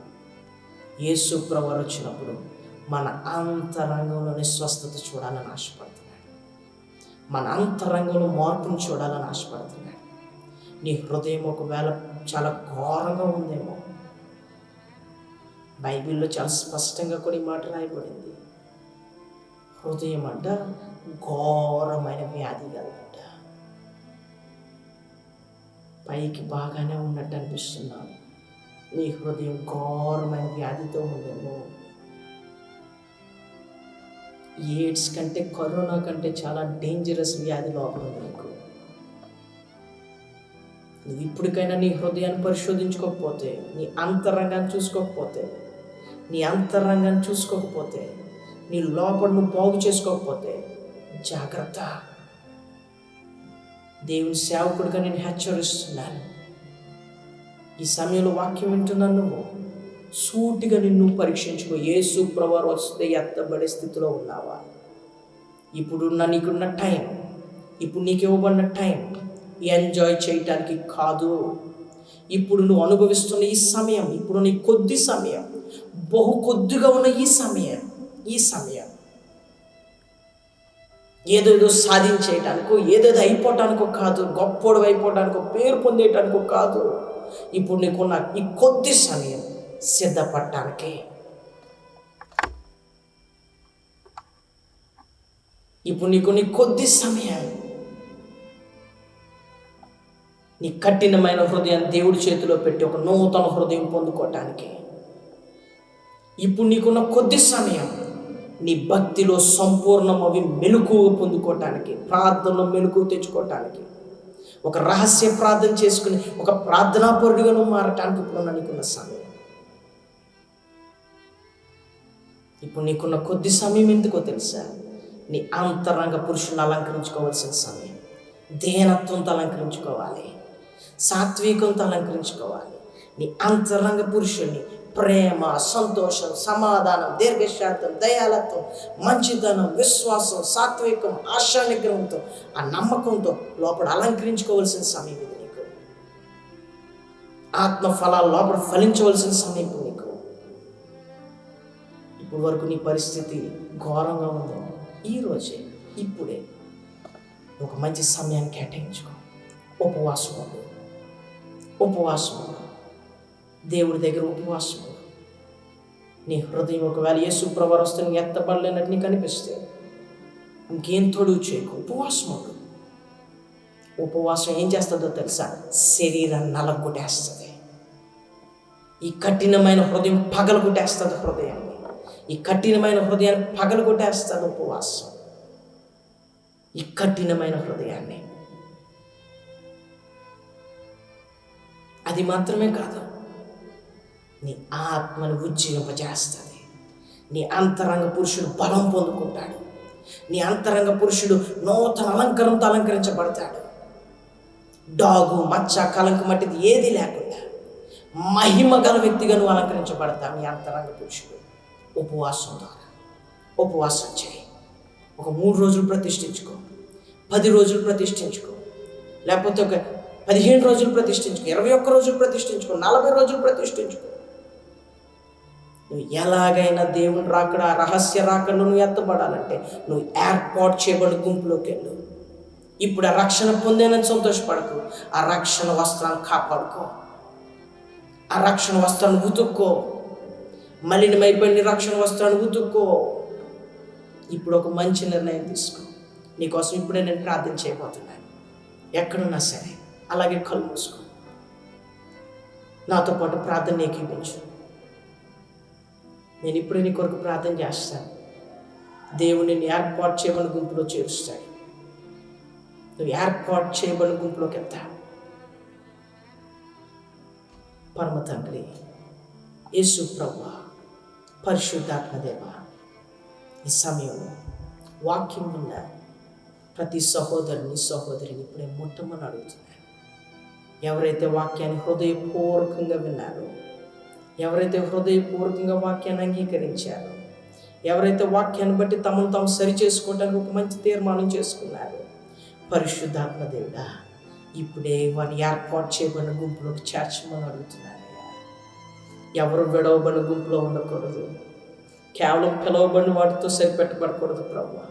[SPEAKER 1] యేసు ప్రభువు వచ్చినప్పుడు మన అంతరంగంలోని స్వస్థత చూడాలని ఆశపడుతున్నాడు, మన అంతరంగంలో మార్పును చూడాలని ఆశపడుతున్నాడు. నీ హృదయం ఒకవేళ చాలా ఘోరంగా ఉందేమో, బైబిల్లో చాలా స్పష్టంగా కొన్ని మాట రాయబడింది. హృదయం అంట ఘోరమైన వ్యాధి కలగట. పైకి బాగానే ఉన్నట్టు అనిపిస్తున్నాను, నీ హృదయం ఘోరమైన వ్యాధితో ఉందేమో. ఎయిడ్స్ కంటే, కరోనా కంటే చాలా డేంజరస్ వ్యాధి లోపల ఉంది నీకు. నువ్వు ఇప్పటికైనా నీ హృదయాన్ని పరిశోధించుకోకపోతే, నీ అంతరంగాన్ని చూసుకోకపోతే, నీ అంతరంగాన్ని చూసుకోకపోతే, నీ లోపల నువ్వు బాగు చేసుకోకపోతే జాగ్రత్త. దేవుని సేవకుడిగా నేను హెచ్చరిస్తున్నాను. ఈ సమయంలో వాక్యం వింటున్నాను. నువ్వు సూటిగా నిన్ను పరీక్షించుకో. యేసు ప్రభువు వస్తే ఎత్తబడే స్థితిలో ఉన్నావా? నీకున్న టైం, ఇప్పుడు నీకు ఇవ్వబడిన టైం ఎంజాయ్ చేయటానికి కాదు. ఇప్పుడు నువ్వు అనుభవిస్తున్న ఈ సమయం, ఇప్పుడు నీ కొద్ది సమయం, బహు కొద్దిగా ఉన్న ఈ సమయం ఏదేదో సాధించేయటానికో, ఏదేదో అయిపోవటానికో కాదు, గొప్పోడు అయిపోవటానికో, పేరు పొందేయటానికో కాదు. ఇప్పుడు నీకున్న ఈ కొద్ది సమయం సిద్ధపడటానికి. ఇప్పుడు నీకు నీ కొద్ది సమయం, నీ కఠినమైన హృదయాన్ని దేవుడి చేతిలో పెట్టి ఒక నూతన హృదయం పొందుకోవటానికి. ఇప్పుడు నీకున్న కొద్ది సమయం నీ భక్తిలో సంపూర్ణమవి మెలకువ పొందుకోవటానికి, ప్రార్థనలో మెలకువ తెచ్చుకోవటానికి, ఒక రహస్య ప్రార్థన చేసుకుని ఒక ప్రార్థనాపరుడిగా నువ్వు మారటానికి ఇప్పుడు నీకున్న సమయం. ఇప్పుడు నీకున్న కొద్ది సమయం ఎందుకో తెలుసా? నీ అంతరంగ పురుషుని అలంకరించుకోవాల్సిన సమయం. దేనత్వంతో అలంకరించుకోవాలి, సాత్వికంతో అలంకరించుకోవాలి. నీ అంతరంగ పురుషుని ప్రేమ, సంతోషం, సమాధానం, దీర్ఘశాంతం, దయాలత్వం, మంచితనం, విశ్వాసం, సాత్వికం, ఆశా నిగ్రహంతో, ఆ నమ్మకంతో లోపల అలంకరించుకోవాల్సిన సమయం ఇది. నీకు ఆత్మఫలాలు లోపల ఫలించవలసిన సమయం నీకు. ఇప్పుడు వరకు నీ పరిస్థితి ఘోరంగా ఉంది. ఈరోజే, ఇప్పుడే ఒక మంచి సమయాన్ని కేటాయించుకో. ఉపవాసం దేవుడి దగ్గర ఉపవాసం. నీ హృదయం ఒకవేళ యేసు ప్రభువు వస్తే నీకు ఎత్తబడలేనట్టు నీకు అనిపిస్తే ఇంకేం తొడుగు చేయకు, ఉపవాసం ఏం చేస్తుందో తెలుసా? శరీరాన్ని నలగొట్టేస్తుంది. ఈ కఠినమైన హృదయం పగలగొట్టేస్తుంది. ఈ కఠినమైన హృదయాన్ని పగలగొట్టేస్తుంది ఉపవాసం. ఈ కఠినమైన హృదయాన్ని. అది మాత్రమే కాదు, నీ ఆత్మను ఉజ్జీవింపజేస్తుంది. నీ అంతరంగ పురుషుడు బలం పొందుకుంటాడు. నీ అంతరంగ పురుషుడు నూతన అలంకరణతో అలంకరించబడతాడు. డాగు, మచ్చ, కలంక మట్టిది ఏది లేకుండా మహిమ గల వ్యక్తిగా నువ్వు అలంకరించబడతావు. నీ అంతరంగ పురుషుడు ఉపవాసం ద్వారా. ఉపవాసం చేయి. ఒక 3 రోజులు ప్రతిష్ఠించుకో, 10 రోజులు ప్రతిష్ఠించుకో, లేకపోతే ఒక 15 రోజులు ప్రతిష్ఠించుకో, 21 రోజులు ప్రతిష్ఠించుకో, 40 రోజులు ప్రతిష్ఠించుకో. నువ్వు ఎలాగైనా దేవుని రాకడ, రహస్య రాకడలో నువ్వు ఎత్తబడాలంటే నువ్వు ఏర్పాటు చేయబడిన గుంపులోకి వెళ్ళు. ఇప్పుడు ఆ రక్షణ పొందేనని సంతోషపడకు. ఆ రక్షణ వస్త్రాన్ని కాపాడుకో. ఆ రక్షణ వస్త్రాన్ని ఉతుక్కో. మలినమైపోయిన రక్షణ వస్త్రాన్ని ఉతుక్కో. ఇప్పుడు ఒక మంచి నిర్ణయం తీసుకో. నీకోసం ఇప్పుడే నేను ప్రార్థన చేయబోతున్నాను. ఎక్కడున్నా సరే అలాగే కళ్ళు మూసుకో. నాతో పాటు ప్రార్థన ఏకీపించు. నేను ఇప్పుడే నీ కొరకు ప్రార్థన చేస్తాను. దేవుని ఏర్పాటు చేయబడిన గుంపులో చేరుస్తాడు. నువ్వు ఏర్పాటు చేయబడిన గుంపులోకి వెళ్తా. పరమ తండ్రి యేసు ప్రభువా, పరిశుద్ధాత్మదేవ, ఈ సమయంలో వాక్యం విన్న ప్రతి సహోదరిని ఇప్పుడే ముట్టమని అడుగుతున్నాను. ఎవరైతే వాక్యాన్ని హృదయపూర్వకంగా విన్నారో, ఎవరైతే హృదయపూర్వకంగా వాక్యాన్ని అంగీకరించారో, ఎవరైతే వాక్యాన్ని బట్టి తమను తాము సరి చేసుకోవడానికి ఒక మంచి తీర్మానం చేసుకున్నారో, పరిశుద్ధాత్మ దేవుడా, ఇప్పుడే వారిని ఏర్పాటు చేయబడిన గుంపులోకి చేర్చమని అడుగుతున్నాను. ఎవరు విడవబడిన గుంపులో ఉండకూడదు. కేవలం పిలవబడిన వాటితో సరిపెట్టబడకూడదు. ప్రభువా,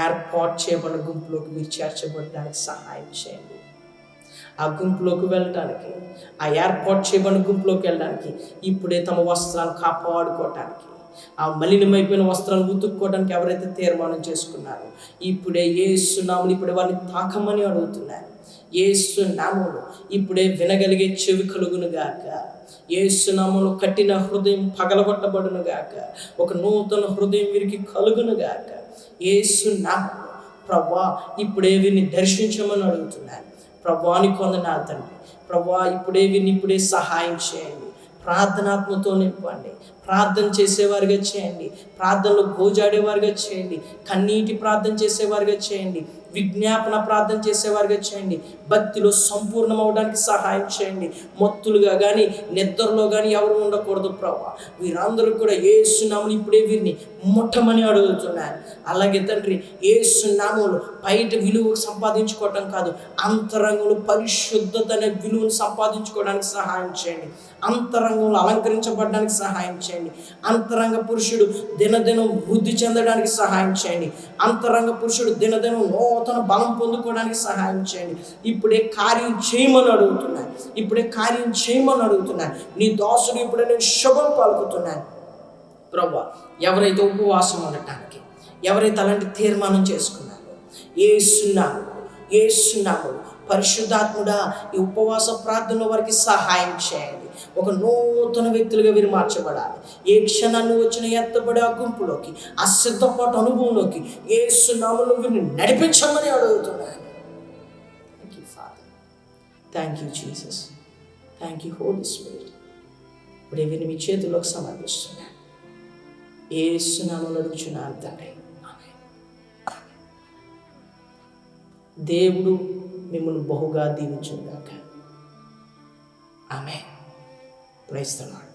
[SPEAKER 1] ఏర్పాటు చేయబడిన గుంపులోకి మీరు చేర్చబడడానికి సహాయం చేయండి. ఆ గుంపులోకి వెళ్ళడానికి, ఆ ఏర్పాటు చేయబడిన గుంపులోకి వెళ్ళడానికి, ఇప్పుడే తమ వస్త్రాలను కాపాడుకోవటానికి, ఆ మలినమైపోయిన వస్త్రాలను ఉతుక్కోవడానికి ఎవరైతే తీర్మానం చేసుకున్నారో, ఇప్పుడే యేసు నామములో ఇప్పుడే వారిని తాకమని అడుగుతున్నారు. యేసు నామములో ఇప్పుడే వినగలిగే చెవి కలుగును గాక. యేసు నామములో కఠిన హృదయం పగలగొట్టబడును గాక. ఒక నూతన హృదయం వీరికి కలుగును గాక. యేసు నామములో ప్రభువా, ఇప్పుడే వీరిని దర్శించమని అడుగుతున్నారు. ప్రభువాని కొందనాలు తండ్రి. ప్రభువా, ఇప్పుడే వీరిని ఇప్పుడే సహాయం చేయండి. ప్రార్థనాత్మతో నింపండి. ప్రార్థన చేసేవారుగా చేయండి, ప్రార్థనలో గోజాడేవారుగా చేయండి, కన్నీటి ప్రార్థన చేసేవారుగా చేయండి, విజ్ఞాపన ప్రార్థన చేసేవారుగా చేయండి, భక్తిలో సంపూర్ణం అవడానికి సహాయం చేయండి. మొత్తులుగా కానీ నిద్రలో కానీ ఎవరు ఉండకూడదు ప్రభువా. వీరందరూ కూడా యేసు నామములో ఇప్పుడే వీరిని ముట్టమని అడుగుతున్నాను. అలాగే తండ్రి, యేసు నామములో బయట విలువ సంపాదించుకోవటం కాదు, అంతరంగంలో పరిశుద్ధత అనే విలువను సంపాదించుకోవడానికి సహాయం చేయండి. అంతరంగంలో అలంకరించబడడానికి సహాయం చేయండి. అంతరంగ పురుషుడు దినదినం వృద్ధి చెందడానికి సహాయం చేయండి. అంతరంగ పురుషుడు దినదినం నూతన బలం పొందుకోవడానికి సహాయం చేయండి. ఇప్పుడే కార్యం చేయమని అడుగుతున్నాను. ఇప్పుడే కార్యం చేయమని అడుగుతున్నాను. నీ దాసుడు ఇప్పుడే నేను శుభం పలుకుతున్నాను ప్రభువా. ఎవరైతే ఉపవాసం ఉండటానికి, ఎవరైతే అలాంటి తీర్మానం చేసుకున్నారో యేసునామములో పరిశుద్ధాత్ముడా ఈ ఉపవాస ప్రార్థనలో వారికి సహాయం చేయండి. ఒక నూతన వ్యక్తులుగా వీరు మార్చబడాలి. ఏ క్షణాన్ని వచ్చిన ఎత్తబడే ఆ గుంపులోకి, ఆ సిద్ధపాటు అనుభవంలోకి యేసు నామములో వీరిని నడిపించమని అడుగుతున్నాను. Thank you Father, thank you Jesus, thank you Holy Spirit. ఇప్పుడు వీరిని మీ చేతుల్లోకి సమర్పిస్తున్నాను. యేసు నామములో అడుగుచున్నాను తండ్రి, ఆమేన్. దేవుడు మిమ్మల్ని బహుగా దీవించును గాక. ఆమేన్. Praise the lord.